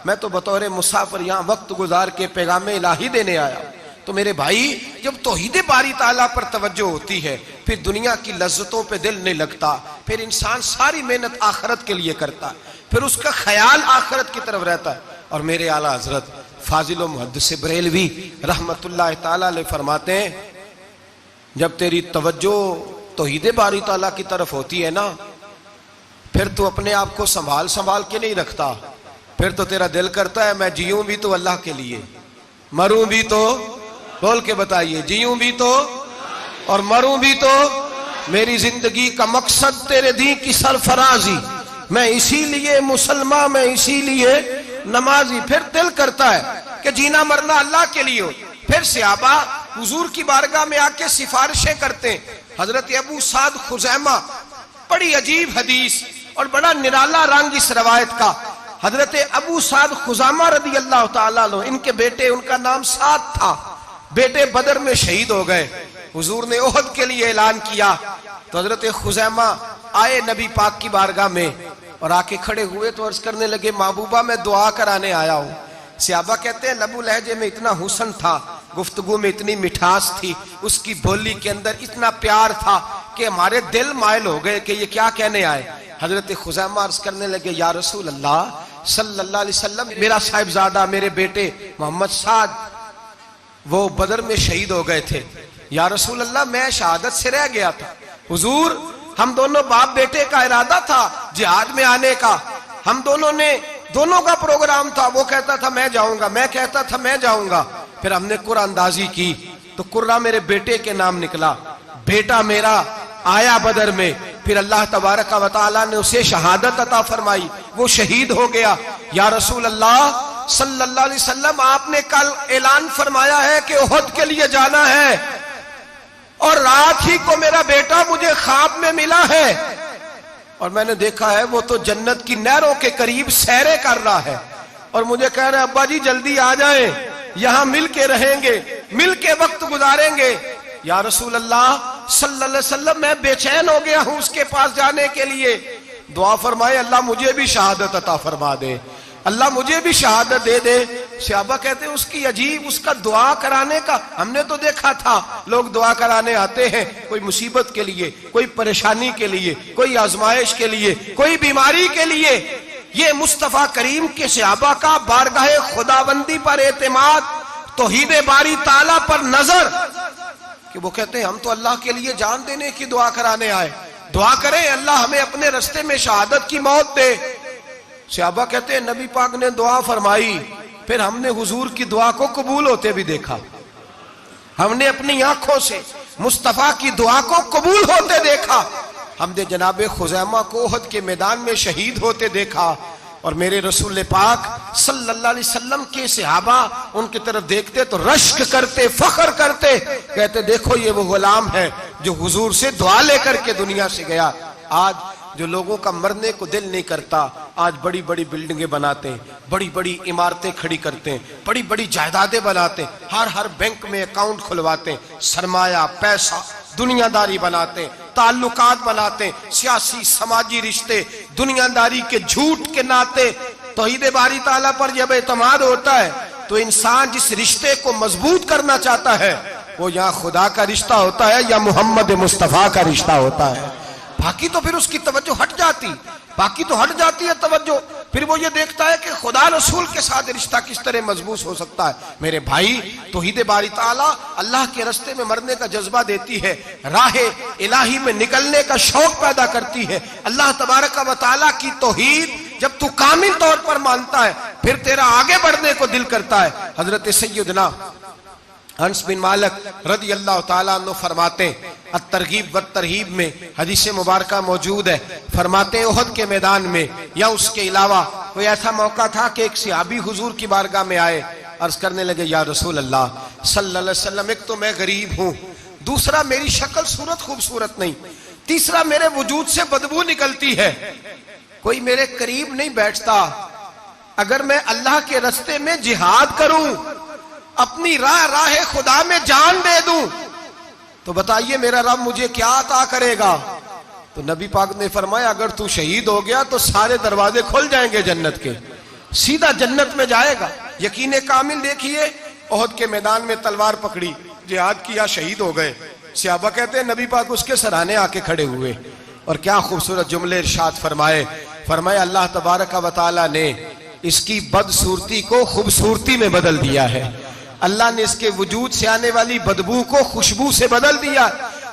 मैं तो बतौर मुसाफिर यहाँ वक्त गुजार के पैगाम इलाही देने आया। तो मेरे भाई जब तौहीद बारी ताला पर तवज्जो होती है फिर दुनिया की लज्जतों पे दिल नहीं लगता, फिर इंसान सारी मेहनत आखिरत के लिए करता है, फिर उसका ख्याल आखिरत की तरफ रहता है। और मेरे आला हजरत फाजिल मुहद्दिस बरेलवी रहमतुल्लाह ताला अलैह फरमाते हैं जब तेरी तवज्जो तौहीद बारी ताला की तरफ होती है ना, फिर तू अपने आप को संभाल संभाल के नहीं रखता, फिर तो तेरा दिल करता है मैं जीऊं भी तो अल्लाह के लिए, मरूं भी तो, बोल के बताइए, जीऊं भी तो और मरूं भी तो, मेरी जिंदगी का मकसद तेरे दी की सरफराजी, मैं इसीलिए मुसलमान, मैं इसीलिए नमाजी। फिर दिल करता है कि जीना मरना अल्लाह के लिए हो। फिर सहाबा हुजूर की बारगाह में आके सिफारिशें करते हैं। हजरत अबू साद खुजैमा, बड़ी अजीब हदीस और बड़ा निराला रंग इस रवायत का। हजरत अबू साद खुजैमा रदी अल्लाह ताला अन्हु, इनके बेटे, उनका नाम साद था, बेटे बदर में शहीद हो गए। हुजूर ने ओहद के लिए ऐलान किया तो हजरत खुजैमा आए नबी पाक की बारगाह में और आके खड़े हुए तो अर्ज करने लगे महबूबा मैं दुआ कराने आया हूँ। सहाबा कहते हैं लबू लहजे में इतना हुस्न था, गुफ्तगू में इतनी मिठास थी, उसकी बोली के अंदर इतना प्यार था कि हमारे दिल मायल हो गए कि ये क्या कहने आए। हजरत खुजैमा अर्ज करने लगे या रसूल अल्लाह सल्लल्लाहु अलैहि वसल्लम, मेरा साहिबजादा, मेरे बेटे मोहम्मद साद वो बदर में शहीद हो गए थे। या रसूल अल्लाह मैं शहादत से रह गया था। हुजूर हम दोनों बाप बेटे का इरादा था जिहाद में आने का, हम दोनों का प्रोग्राम था, वो कहता था मैं जाऊंगा, मैं कहता था मैं जाऊंगा। फिर हमने कुर्रा अंदाजी की तो कुर्रा मेरे बेटे के नाम निकला, बेटा मेरा आया बदर में, फिर अल्लाह तबारक व तआला ने उसे शहादत अता फरमाई, वो शहीद हो गया। या रसूल अल्लाह सल्लल्लाहु अलैहि वसल्लम आपने कल ऐलान फरमाया है कि ओहद के लिए जाना है और रात ही को मेरा बेटा मुझे ख्वाब में मिला है और मैंने देखा है वो तो जन्नत की नहरों के करीब सैरे कर रहा है और मुझे कह रहे अब्बा जी जल्दी आ जाएं, यहां मिल के रहेंगे, मिल के वक्त गुजारेंगे। या रसूल अल्लाह सल्लल्लाहु अलैहि वसल्लम मैं बेचैन हो गया हूं उसके पास जाने के लिए, दुआ फरमाए अल्लाह मुझे भी शहादत अता फरमा दे, अल्लाह मुझे भी शहादत दे दे। सहाबा कहते हैं उसकी अजीब, उसका दुआ कराने का, हमने तो देखा था लोग दुआ कराने आते हैं कोई मुसीबत के लिए, कोई परेशानी के लिए, कोई आजमाइश के लिए, कोई बीमारी के लिए। ये मुस्तफा करीम के सहाबा का बारगाहे खुदाबंदी पर एतमाद, तौहीद बारी ताला पर नजर, कि वो कहते हैं हम तो अल्लाह के लिए जान देने की दुआ कराने आए, दुआ करें अल्लाह हमें अपने रास्ते में शहादत की मौत दे। सहाबा कहते हैं नबी पाक ने दुआ फरमाई, फिर हमने हुजूर की दुआ को कबूल होते भी देखा, हमने अपनी आंखों से मुस्तफा की दुआ को कबूल होते देखा, हमने जनाबे खुजैमा को ओहद के मैदान में शहीद होते देखा। और मेरे रसूल पाक सल्लल्लाहु अलैहि वसल्लम के सहाबा उनकी तरफ देखते तो रश्क करते, फख्र करते, कहते देखो ये वो गुलाम है जो हुजूर से दुआ लेकर के दुनिया से गया। आज जो लोगों का मरने को दिल नहीं करता, आज बड़ी बड़ी बिल्डिंगें बनाते हैं, बड़ी बड़ी इमारतें खड़ी करते हैं, बड़ी बड़ी जायदादें बनाते हैं, हर बैंक में अकाउंट खुलवाते हैं, सरमाया, पैसा, दुनियादारी बनाते हैं, ताल्लुकात बनाते हैं, सियासी समाजी रिश्ते, दुनियादारी के झूठ के नाते। तौहीद बारी ताला पर जब एतमाद होता है तो इंसान जिस रिश्ते को मजबूत करना चाहता है वो या खुदा का रिश्ता होता है या मोहम्मद मुस्तफा का रिश्ता होता है। बाकी तो फिर उसकी तवज्जो हट जाती, बाकी तो हट जाती है तवज्जो। फिर वो ये देखता है कि खुदा रसूल के साथ रिश्ता किस तरह मजबूत हो सकता है। मेरे भाई, तौहीद बारी ताला अल्लाह के रास्ते में मरने का जज्बा देती है, राहे इलाही में निकलने का शौक पैदा करती है। अल्लाह तबारक व तआला की तौहीद जब तू कामिल तौर पर मानता है फिर तेरा आगे बढ़ने को दिल करता है। हजरत सैयदना अनस बिन मालिक रज़ी अल्लाह तआला अन्हु फरमाते हैं, अत-तरगीब व तरहीब में हदीस मुबारका मौजूद है, फरमाते हैं उहद के मैदान में या उसके अलावा कोई ऐसा मौका था कि एक सहाबी हुजूर की बारगाह में आए, अर्ज करने लगे या रसूल अल्लाह सल्लल्लाहु अलैहि वसल्लम, एक तो मैं गरीब हूँ, दूसरा मेरी शक्ल सूरत खूबसूरत नहीं, तीसरा मेरे वजूद से बदबू निकलती है, कोई मेरे करीब नहीं बैठता, अगर मैं अल्लाह के रास्ते में जिहाद करूं, अपनी राह खुदा में जान दे दूं, तो बताइए मेरा रब मुझे क्या अता करेगा। तो नबी पाक ने फरमाया अगर तू शहीद हो गया तो सारे दरवाजे खुल जाएंगे जन्नत के, सीधा जन्नत में जाएगा। यकीन कामिल देखिए, ओहद के मैदान में तलवार पकड़ी, जिहाद किया, शहीद हो गए। सहाबा कहते हैं नबी पाक उसके सराहने आके खड़े हुए और क्या खूबसूरत जुमले इरशाद फरमाए। फरमाया अल्लाह तबारक व तआला ने इसकी बदसूरती को खूबसूरती में बदल दिया है, अल्लाह ने इसके वजूद से आने वाली बदबू को खुशबू से बदल दिया।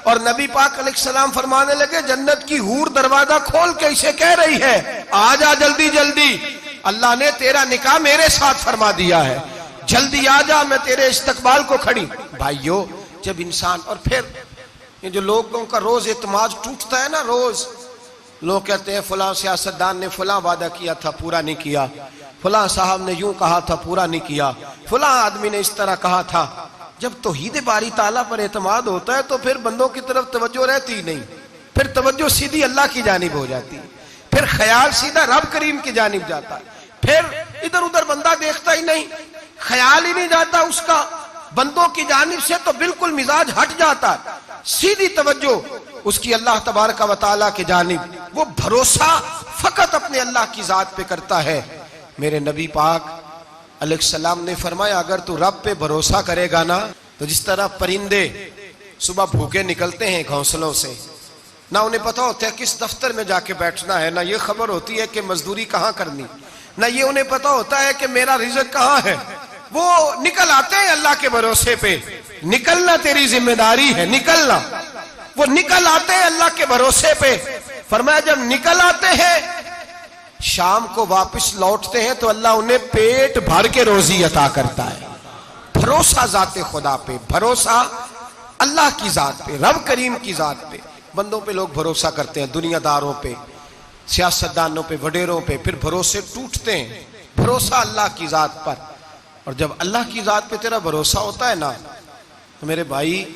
और नबी पाक अलैहिस्सलाम फरमाने लगे जन्नत की हूर दरवाजा खोल के इसे कह रही है आ जा जल्दी जल्दी, अल्लाह ने तेरा निकाह मेरे साथ फरमा दिया है, जल्दी आ जा, मैं तेरे इस्तकबाल को खड़ी। भाइयों, जब इंसान, और फिर ये जो लोगों का रोज एतमाद टूटता है ना, रोज लोग कहते हैं फलां सियासतदान ने फलां वादा किया था पूरा नहीं किया, फलां साहब ने यूं कहा था पूरा नहीं किया, फलां आदमी ने इस तरह कहा था। जब तौहीद बारी ताला पर एतमाद होता है तो फिर बंदों की तरफ तवज्जो रहती नहीं, फिर तवज्जो सीधी अल्लाह की जानिब हो जाती है, फिर ख्याल सीधा रब करीम की जानिब जाता है, फिर इधर उधर बंदा देखता ही नहीं, ख्याल ही नहीं जाता उसका बंदों की जानिब से, तो बिल्कुल मिजाज हट जाता है, सीधी तवज्जो उसकी अल्लाह तबारक व तआला की जानिब, वो भरोसा फकत अपने अल्लाह की जात पे करता है। मेरे नबी पाक अलैहिस्सलाम ने फरमाया अगर तू रब पे भरोसा करेगा ना, तो जिस तरह परिंदे सुबह भूखे निकलते हैं घोंसलों से, ना उन्हें पता होता है किस दफ्तर में जाके बैठना है, ना ये खबर होती है कि मजदूरी कहाँ करनी, ना ये उन्हें पता होता है कि मेरा रिज़्क कहाँ है, वो निकल आते हैं अल्लाह के भरोसे पे। निकलना तेरी जिम्मेदारी है, निकलना, वो निकल आते हैं अल्लाह के भरोसे पे। फरमाया जब निकल आते हैं शाम को वापस लौटते हैं तो अल्लाह उन्हें पेट भर के रोजी अता करता है। भरोसा जाते खुदा पे, भरोसा अल्लाह की जात पे, रब करीम की जात पे। बंदों पे लोग भरोसा करते हैं, दुनियादारों पे, सियासतदानों पे, वडेरों पे, फिर भरोसे टूटते हैं। भरोसा अल्लाह की जात पर, और जब अल्लाह की जात पे तेरा भरोसा होता है ना, तो मेरे भाई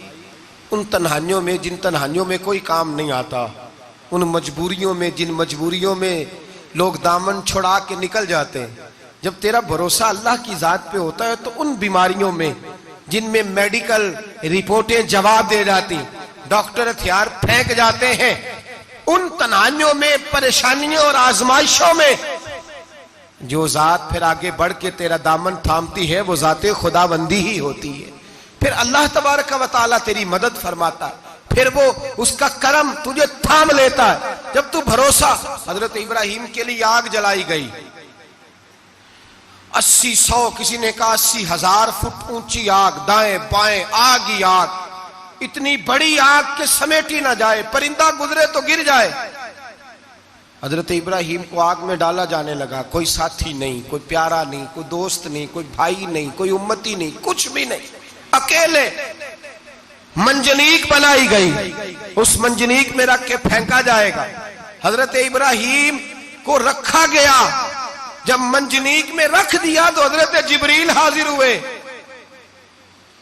उन तन्हाइयों में जिन तन्हाइयों में कोई काम नहीं आता, उन मजबूरियों में जिन मजबूरियों में लोग दामन छुड़ा के निकल जाते हैं, जब तेरा भरोसा अल्लाह की जात पे होता है तो उन बीमारियों में जिनमें मेडिकल रिपोर्टें जवाब दे जाती, डॉक्टर हथियार फेंक जाते हैं, उन तन्हाइयों में, परेशानियों और आजमाइशों में जो जात फिर आगे बढ़ के तेरा दामन थामती है वो जाते खुदाबंदी ही होती है। फिर अल्लाह तबारक व तआला तेरी मदद फरमाता है, फिर वो उसका करम तुझे थाम लेता है। जब तू भरोसा, हजरत इब्राहिम के लिए आग जलाई गई, 80-100, किसी ने कहा 80,000 फुट ऊंची आग, दाएं बाएं आग ही आग, इतनी बड़ी आग के समेटी ना जाए, परिंदा गुजरे तो गिर जाए। हजरत इब्राहिम को आग में डाला जाने लगा, कोई साथी नहीं, कोई प्यारा नहीं, कोई दोस्त नहीं, कोई भाई नहीं, कोई उम्मती नहीं, कुछ भी नहीं, अकेले मंजनीक बनाई गई, उस मंजनीक में रख के फेंका जाएगा। हजरत इब्राहिम को रखा गया जब मंजनीक में रख दिया तो हजरत जिब्रील हाजिर हुए।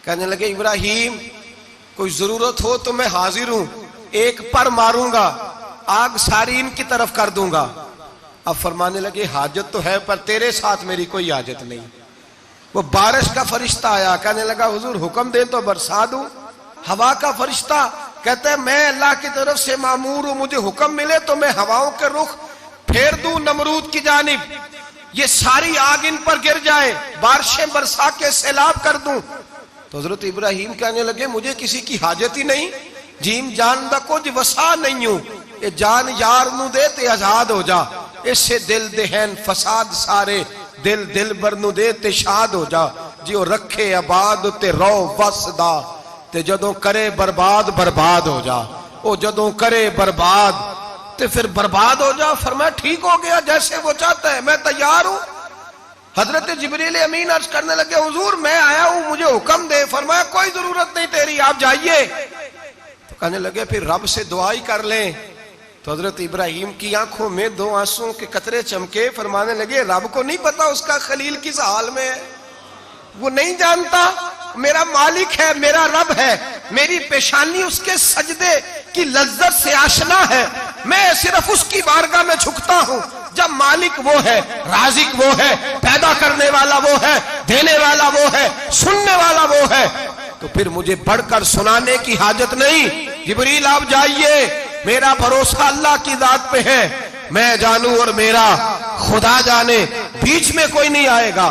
कहने लगे इब्राहिम कोई जरूरत हो तो मैं हाजिर हूं, एक पर मारूंगा आग सारी इनकी तरफ कर दूंगा। अब फरमाने लगे हाजत तो है पर तेरे साथ मेरी कोई हाजत नहीं। वो बारिश का फरिश्ता आया, कहने लगा हुजूर हुक्म दे तो बरसा दूं। हवा का फरिश्ता कहते हैं मैं अल्लाह की तरफ से मामूर हूं, मुझे हुक्म मिले तो मैं हवाओं के रुख फेर दूं नमरूद की जानिब, ये सारी आग इन पर गिर जाए, बारिशें बरसा के सैलाब कर दूं। तो हजरत इब्राहिम कहने लगे मुझे किसी की हाजत ही नहीं, जीम जान दा कुछ वसा नहीं हूं, ये जान यार नू दे ते आजाद हो जा, इससे दिल देहन फसाद सारे दिल दिल बर नू दे ते शाद हो जा, जियो रखे आबाद ते रो वसदा ते जदों करे बर्बाद बर्बाद हो जा, ओ जदों करे बर्बाद ते फिर बर्बाद हो जा। फरमाया ठीक हो गया जैसे वो चाहता है, मैं तैयार हूं। हजरत जिब्रील अमीन अर्ज करने लगे हुजूर मैं आया हूं, मुझे हुक्म दे। फरमाया कोई जरूरत नहीं तेरी, आप जाइए। तो कहने लगे फिर रब से दुआ ही कर लें। तो हजरत इब्राहिम की आंखों में दो आंसुओं के कतरे चमके, फरमाने लगे रब को नहीं पता उसका खलील किस हाल में है, वो नहीं जानता मेरा मालिक है, मेरा रब है, मेरी पेशानी उसके सजदे की लज्जत से आशना है, मैं सिर्फ उसकी बारगाह में झुकता हूं। जब मालिक वो है, राजिक वो है, पैदा करने वाला वो है, देने वाला वो है, सुनने वाला वो है, तो फिर मुझे बढ़कर सुनाने की हाजत नहीं। जिब्रील आप जाइए, मेरा भरोसा अल्लाह की जात पे है, मैं जानूं और मेरा खुदा जाने, बीच में कोई नहीं आएगा।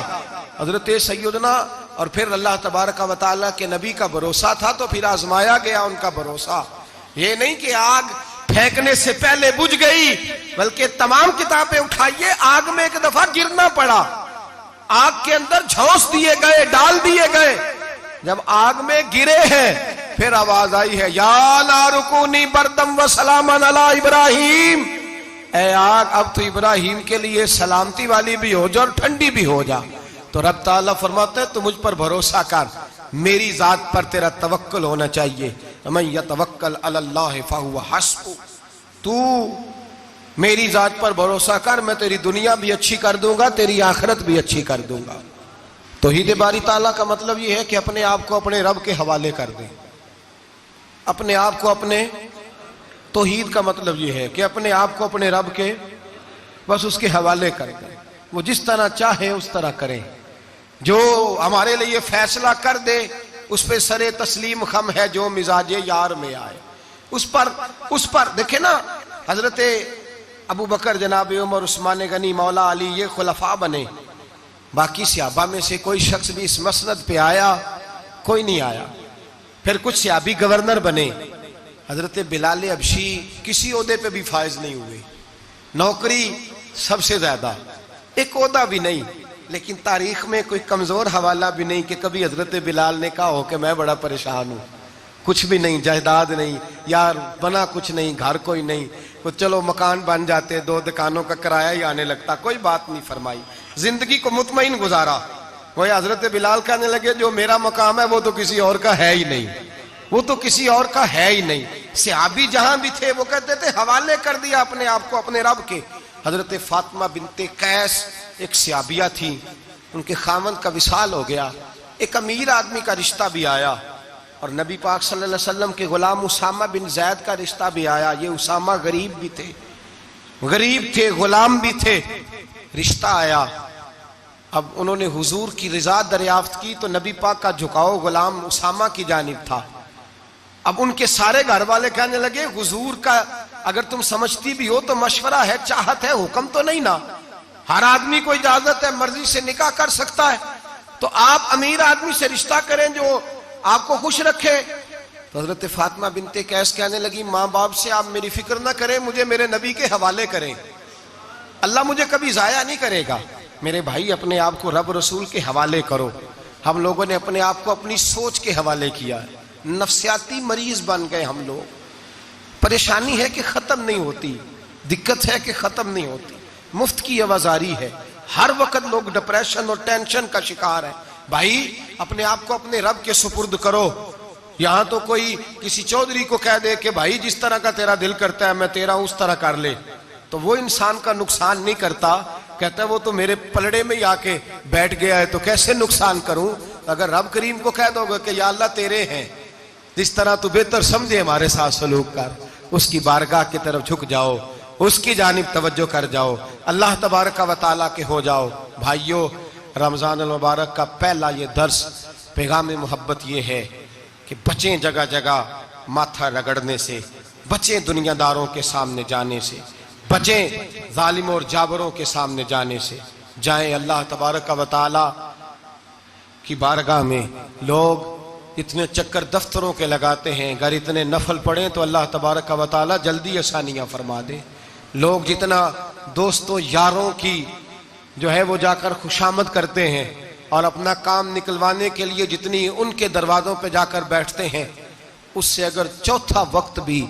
हजरत सैयदना और फिर अल्लाह तबारक व तआला के नबी का भरोसा था तो फिर आजमाया गया उनका भरोसा। ये नहीं कि आग फेंकने से पहले बुझ गई, बल्कि तमाम किताबें उठाइए, आग में एक दफा गिरना पड़ा, आग के अंदर झोंस दिए गए, डाल दिए गए। जब आग में गिरे हैं फिर आवाज आई है या नारुकुनी बरदम व सलामन अला इब्राहिम, ए आग अब तो इब्राहिम के लिए सलामती वाली भी हो जा और ठंडी भी हो जा। तो रब ताला फरमाते हैं तू मुझ पर भरोसा कर, मेरी जात पर तेरा तवक्कुल होना चाहिए। मैं यतवक्कल अलल्लाह फहुव हस्बु, तू मेरी जात पर भरोसा कर, मैं तेरी दुनिया भी अच्छी कर दूंगा, तेरी आखिरत भी अच्छी कर दूंगा। तौहीद बारी ताला का मतलब यह है कि अपने आप को अपने रब के हवाले कर दे। अपने आप को अपने, तौहीद का मतलब यह है कि अपने आप को अपने रब के बस उसके हवाले कर दे, वो जिस तरह चाहे उस तरह करें, जो हमारे लिए फैसला कर दे उस पर सरे तस्लीम खम है, जो मिजाजे यार में आए उस पर देखे ना। हजरत अबू बकर, जनाब उमर, उस्मान गनी, मौला अली, ये खुलफा बने, बाकी सहाबा में से कोई शख्स भी इस मसनद पे आया कोई नहीं आया। फिर कुछ सहाबी गवर्नर बने, हजरत बिलाल अबशी किसी ओहदे पे भी फायज नहीं हुए, नौकरी सबसे ज्यादा, एक ओहदा भी नहीं, लेकिन तारीख में कोई कमजोर हवाला भी नहीं कि कभी हजरत बिलाल ने कहा हो कि मैं बड़ा परेशान हूं, कुछ भी नहीं, जायदाद नहीं, यार बना कुछ नहीं, घर कोई नहीं, तो चलो मकान बन जाते, 2 दुकानों का किराया ही आने लगता, कोई बात नहीं फरमाई, जिंदगी को मुतमईन गुजारा। वही हजरत बिलाल कहने लगे जो मेरा मकाम है वो तो किसी और का है ही नहीं, वो तो किसी और का है ही नहीं। सहाबी जहां भी थे वो कहते थे हवाले कर दिया अपने आप को अपने रब के। हजरत फातिमा बिनते कैस एक सहाबिया थी, उनके खामन का विसाल हो गया, एक अमीर आदमी का रिश्ता भी आया और नबी पाक सल्लल्लाहु अलैहि वसल्लम के गुलाम उसामा बिन जैद का रिश्ता भी आया। ये उसामा गरीब भी थे, गरीब थे, गुलाम भी थे, रिश्ता आया। अब उन्होंने हुजूर की रिजा दरियाफ्त की तो नबी पाक का झुकाव गुलाम उसामा की जानिब था। अब उनके सारे घर वाले कहने लगे हुजूर का अगर तुम समझती भी हो तो मशवरा है, चाहत है, हुक्म तो नहीं ना, हर आदमी को इजाजत है, मर्जी से निकाह कर सकता है, तो आप अमीर आदमी से रिश्ता करें जो आपको खुश रखे। तो हजरत फातिमा बिनते कैस कहने लगी माँ बाप से आप मेरी फिक्र ना करें, मुझे मेरे नबी के हवाले करें, अल्लाह मुझे कभी जाया नहीं करेगा। मेरे भाई अपने आप को रब रसूल के हवाले करो। हम लोगों ने अपने आप को अपनी सोच के हवाले किया, नफ्सियाती मरीज बन गए हम लोग। परेशानी है कि खत्म नहीं होती, दिक्कत है कि खत्म नहीं होती, मुफ्त की आवाजारी है, हर वक्त लोग डिप्रेशन और टेंशन का शिकार है। भाई अपने आप को अपने रब के सुपुर्द करो। यहां तो कोई किसी चौधरी को कह दे कि भाई जिस तरह का तेरा दिल करता है मैं तेरा उस तरह कर ले, तो वो इंसान का नुकसान नहीं करता, कहता है वो तो मेरे पलड़े में ही आके बैठ गया है, तो कैसे नुकसान करूं। अगर रब करीम को कह दोगे कि या अल्लाह तेरे हैं, जिस तरह तू बेहतर समझे हमारे साथ सलूक कर, उसकी बारगाह की तरफ झुक जाओ, उसकी जानिब तवज्जो कर जाओ, अल्लाह तबारक व तआला के हो जाओ। भाइयों, रमजान अल मुबारक का पहला ये दर्स, पैगाम मोहब्बत ये है कि बचें जगह जगह माथा रगड़ने से, बचें दुनियादारों के सामने जाने से, बचें जालिमों और जाबरों के सामने जाने से। जाएं अल्लाह तबारक व तआला की बारगाह में। लोग इतने चक्कर दफ्तरों के लगाते हैं, अगर इतने नफल पढ़ें तो अल्लाह तबारक व तआला जल्दी आसानियां फरमा दे। लोग जितना दोस्तों यारों की जो है वो जाकर खुशामद करते हैं और अपना काम निकलवाने के लिए जितनी उनके दरवाज़ों पे जाकर बैठते हैं, उससे अगर चौथा वक्त भी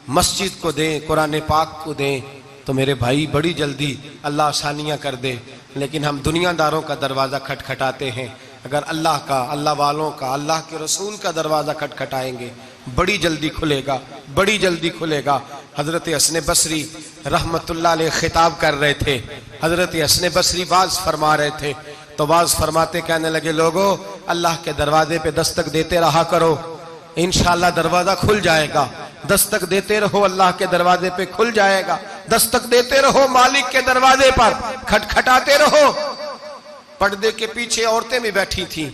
मस्जिद को दें, कुरान पाक को दें, तो मेरे भाई बड़ी जल्दी अल्लाह आसानियाँ कर दे। लेकिन हम दुनियादारों का दरवाज़ा खटखटाते हैं। अगर अल्लाह का, अल्लाह वालों का, अल्लाह के रसूल का दरवाज़ा खटखटाएंगे, बड़ी जल्दी खुलेगा, बड़ी जल्दी खुलेगा। हज़रत हसन बसरी रहमतुल्लाह अलैह खिताब कर रहे थे। हज़रत हसन बसरी वाज फरमा रहे थे, तो वाज फरमाते कहने लगे, लोगों अल्लाह के दरवाजे पे दस्तक देते रहा करो, इंशाअल्लाह दरवाजा खुल जाएगा। दस्तक देते रहो, अल्लाह के दरवाजे पे खुल जाएगा। दस्तक देते रहो, मालिक के दरवाजे पर खटखटाते रहो। पर्दे के पीछे औरतें भी बैठी थी।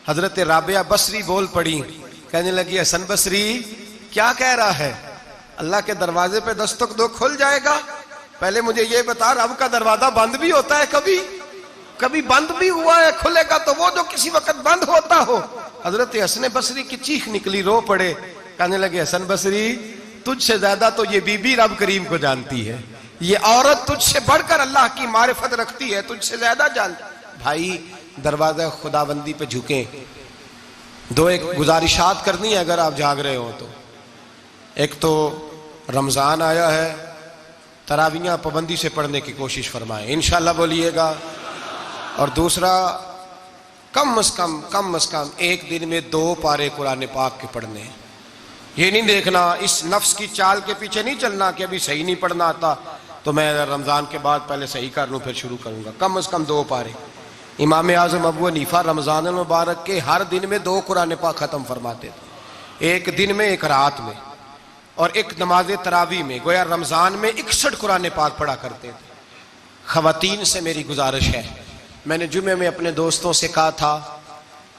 हजरत राबिया बसरी बोल पड़ी, कहने लगी, हसन बसरी क्या कह रहा है? अल्लाह के दरवाजे पे दस्तक दो, खुल जाएगा। पहले मुझे ये बता, रब का दरवाजा बंद भी होता है? कभी कभी बंद भी हुआ है? खुलेगा तो वो जो किसी वक्त बंद होता हो। हजरत हसन बसरी की चीख निकली, रो पड़े, कहने लगे, हसन बसरी तुझसे ज्यादा तो ये बीबी रब करीम को जानती है, ये औरत तुझसे बढ़कर अल्लाह की मारिफत रखती है, तुझसे ज्यादा जानती। भाई दरवाजा खुदाबंदी पे झुके। दो एक गुजारिशात करनी है अगर आप जाग रहे हो तो। एक तो रमजान आया है, तरावियां पाबंदी से पढ़ने की कोशिश फरमाएं, इंशाल्लाह बोलिएगा। और दूसरा, कम से कम एक दिन में 2 पारे कुरान पाक के पढ़ने। ये नहीं देखना, इस नफ्स की चाल के पीछे नहीं चलना कि अभी सही नहीं पढ़ना आता तो मैं रमज़ान के बाद पहले सही कर लूँ फिर शुरू करूँगा। कम से कम 2 पारे। इमाम आज़म अबू हनीफा रमज़ान मुबारक के हर दिन में 2 कुरान पाक ख़त्म फरमाते थे, एक दिन में, एक रात में, और एक नमाज तरावी में। गोया रमज़ान में 61 कुरान पाक पढ़ा करते थे। ख़वातीन से मेरी गुजारिश है, मैंने जुमे में अपने दोस्तों से कहा था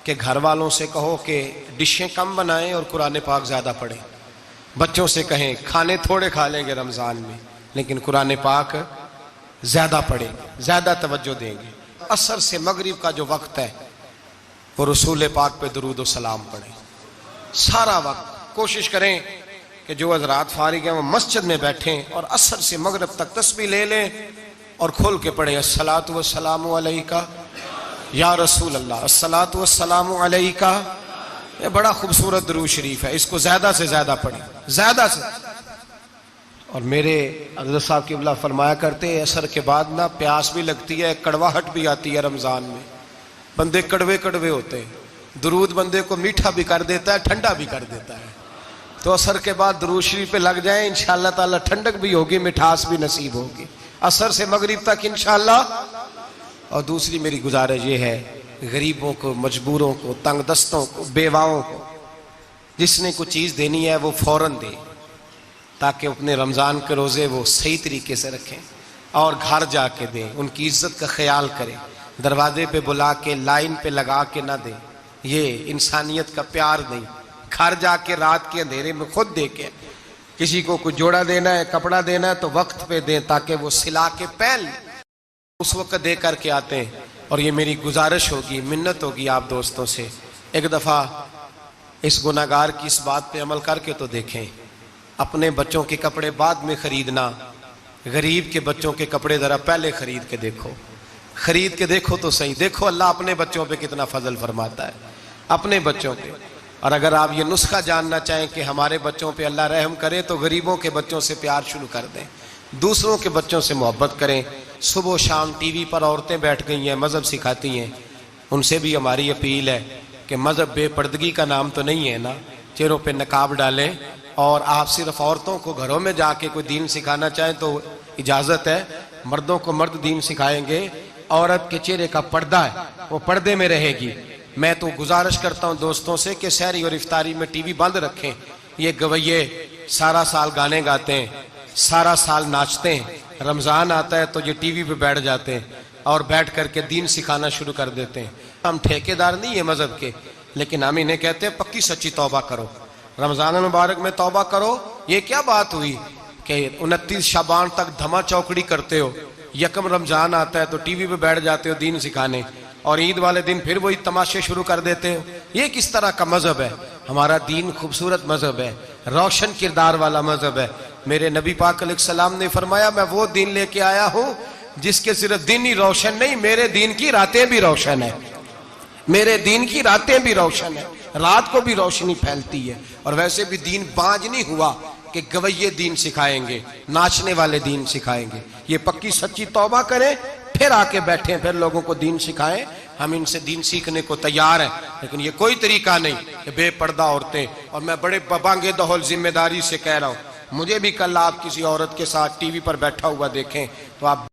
कि घर वालों से कहो कि डिशें कम बनाएं और कुरान पाक ज़्यादा पढ़ें। बच्चों से कहें खाने थोड़े खा लेंगे रमज़ान में, लेकिन कुरान पाक ज़्यादा पढ़ेंगे, ज़्यादा तवज्जो देंगे। असर से मगरिब का जो वक्त है वो रसूल पाक पे दुरूद व सलाम पढ़ें। सारा वक्त कोशिश करें कि जो हज़रात फारिग हैं वो मस्जिद में बैठें और असर से मगरिब तक तस्बीह ले लें और खोल के पढ़ें, अस्सलातु वस्सलामु अलैका या रसूल अल्लाह, अस्सलातु वस्सलामु अलैका। ये बड़ा खूबसूरत दुरूद शरीफ है, इसको ज़्यादा से ज़्यादा पढ़ें, ज़्यादा से। और मेरे हज़रत साहब क़िबला फरमाया करते हैं, असर के बाद ना प्यास भी लगती है, कड़वाहट भी आती है। रमज़ान में बंदे कड़वे कड़वे होते हैं, दुरूद बंदे को मीठा भी कर देता है, ठंडा भी कर देता है। तो असर के बाद दुरूद शरीफ पे लग जाए, इंशाअल्लाह ताला ठंडक भी होगी, मिठास भी नसीब होगी असर से मगरिब तक इंशाअल्लाह। और दूसरी मेरी गुजारिश ये है, गरीबों को, मजबूरों को, तंग दस्तों को, बेवाओं को जिसने कुछ चीज़ देनी है वो फौरन दे, ताकि अपने रमज़ान के रोज़े वो सही तरीके से रखें और घर जाके दें, उनकी इज्जत का ख्याल करें। दरवाजे पे बुला के, लाइन पे लगा के ना दें, ये इंसानियत का प्यार नहीं। घर जाके रात के अंधेरे में खुद दे के, किसी को कुछ जोड़ा देना है, कपड़ा देना है तो वक्त पे दें ताकि वो सिला के पहन उस वक्त दे करके आते हैं। और ये मेरी गुजारिश होगी, मिन्नत होगी आप दोस्तों से, एक दफ़ा इस गुनाहगार की इस बात पे अमल करके तो देखें। अपने बच्चों के कपड़े बाद में ख़रीदना, गरीब के बच्चों के कपड़े ज़रा पहले ख़रीद के देखो, ख़रीद के देखो तो सही। देखो अल्लाह अपने बच्चों पे कितना फजल फरमाता है, अपने बच्चों पे। और अगर आप ये नुस्खा जानना चाहें कि हमारे बच्चों पे अल्लाह रहम करे, तो गरीबों के बच्चों से प्यार शुरू कर दें, दूसरों के बच्चों से मोहब्बत करें। सुबह शाम टीवी पर औरतें बैठ गई हैं, मज़हब सिखाती हैं, उनसे भी हमारी अपील है कि मज़हब बेपर्दगी का नाम तो नहीं है ना, चेहरों पे नकाब डालें। और आप सिर्फ औरतों को घरों में जाके कोई दीन सिखाना चाहें तो इजाज़त है, मर्दों को मर्द दीन सिखाएंगे, औरत के चेहरे का पर्दा है वो पर्दे में रहेगी। मैं तो गुजारिश करता हूं दोस्तों से कि सहरी और इफ्तारी में टीवी बंद रखें। ये गवैये सारा साल गाने गाते हैं, सारा साल नाचते हैं, रमजान आता है तो ये टीवी पे बैठ जाते हैं और बैठ करके दीन सिखाना शुरू कर देते हैं। हम ठेकेदार नहीं है मजहब के, लेकिन हम इन्हें कहते हैं पक्की सच्ची तौबा करो, रमजान मुबारक में तौबा करो। ये क्या बात हुई कि 29 शाबान तक धमा चौकड़ी करते हो, यकम रमजान आता है तो टीवी पे बैठ जाते हो दीन सिखाने, और ईद वाले दिन फिर वही तमाशे शुरू कर देते हो। ये किस तरह का मजहब है? हमारा दीन खूबसूरत मजहब है, रोशन किरदार वाला मजहब है। मेरे नबी पाक अलैहिस्सलाम ने फरमाया, मैं वो दीन लेके आया हूं जिसके सिर्फ दिन ही रोशन नहीं, मेरे दीन की रातें भी रोशन है। मेरे दीन की रातें भी रोशन है, रात को भी रोशनी फैलती है। और वैसे भी दीन बाज नहीं हुआ कि गवैये दीन सिखाएंगे, नाचने वाले दीन सिखाएंगे। ये पक्की सच्ची तौबा करें, फिर आके बैठे, फिर लोगों को दीन सिखाएं। हम इनसे दीन सीखने को तैयार हैं, लेकिन ये कोई तरीका नहीं कि बेपर्दा औरतें। और मैं बड़े बबांगे दहल जिम्मेदारी से कह रहा हूं, मुझे भी कल आप किसी औरत के साथ टीवी पर बैठा हुआ देखें तो आप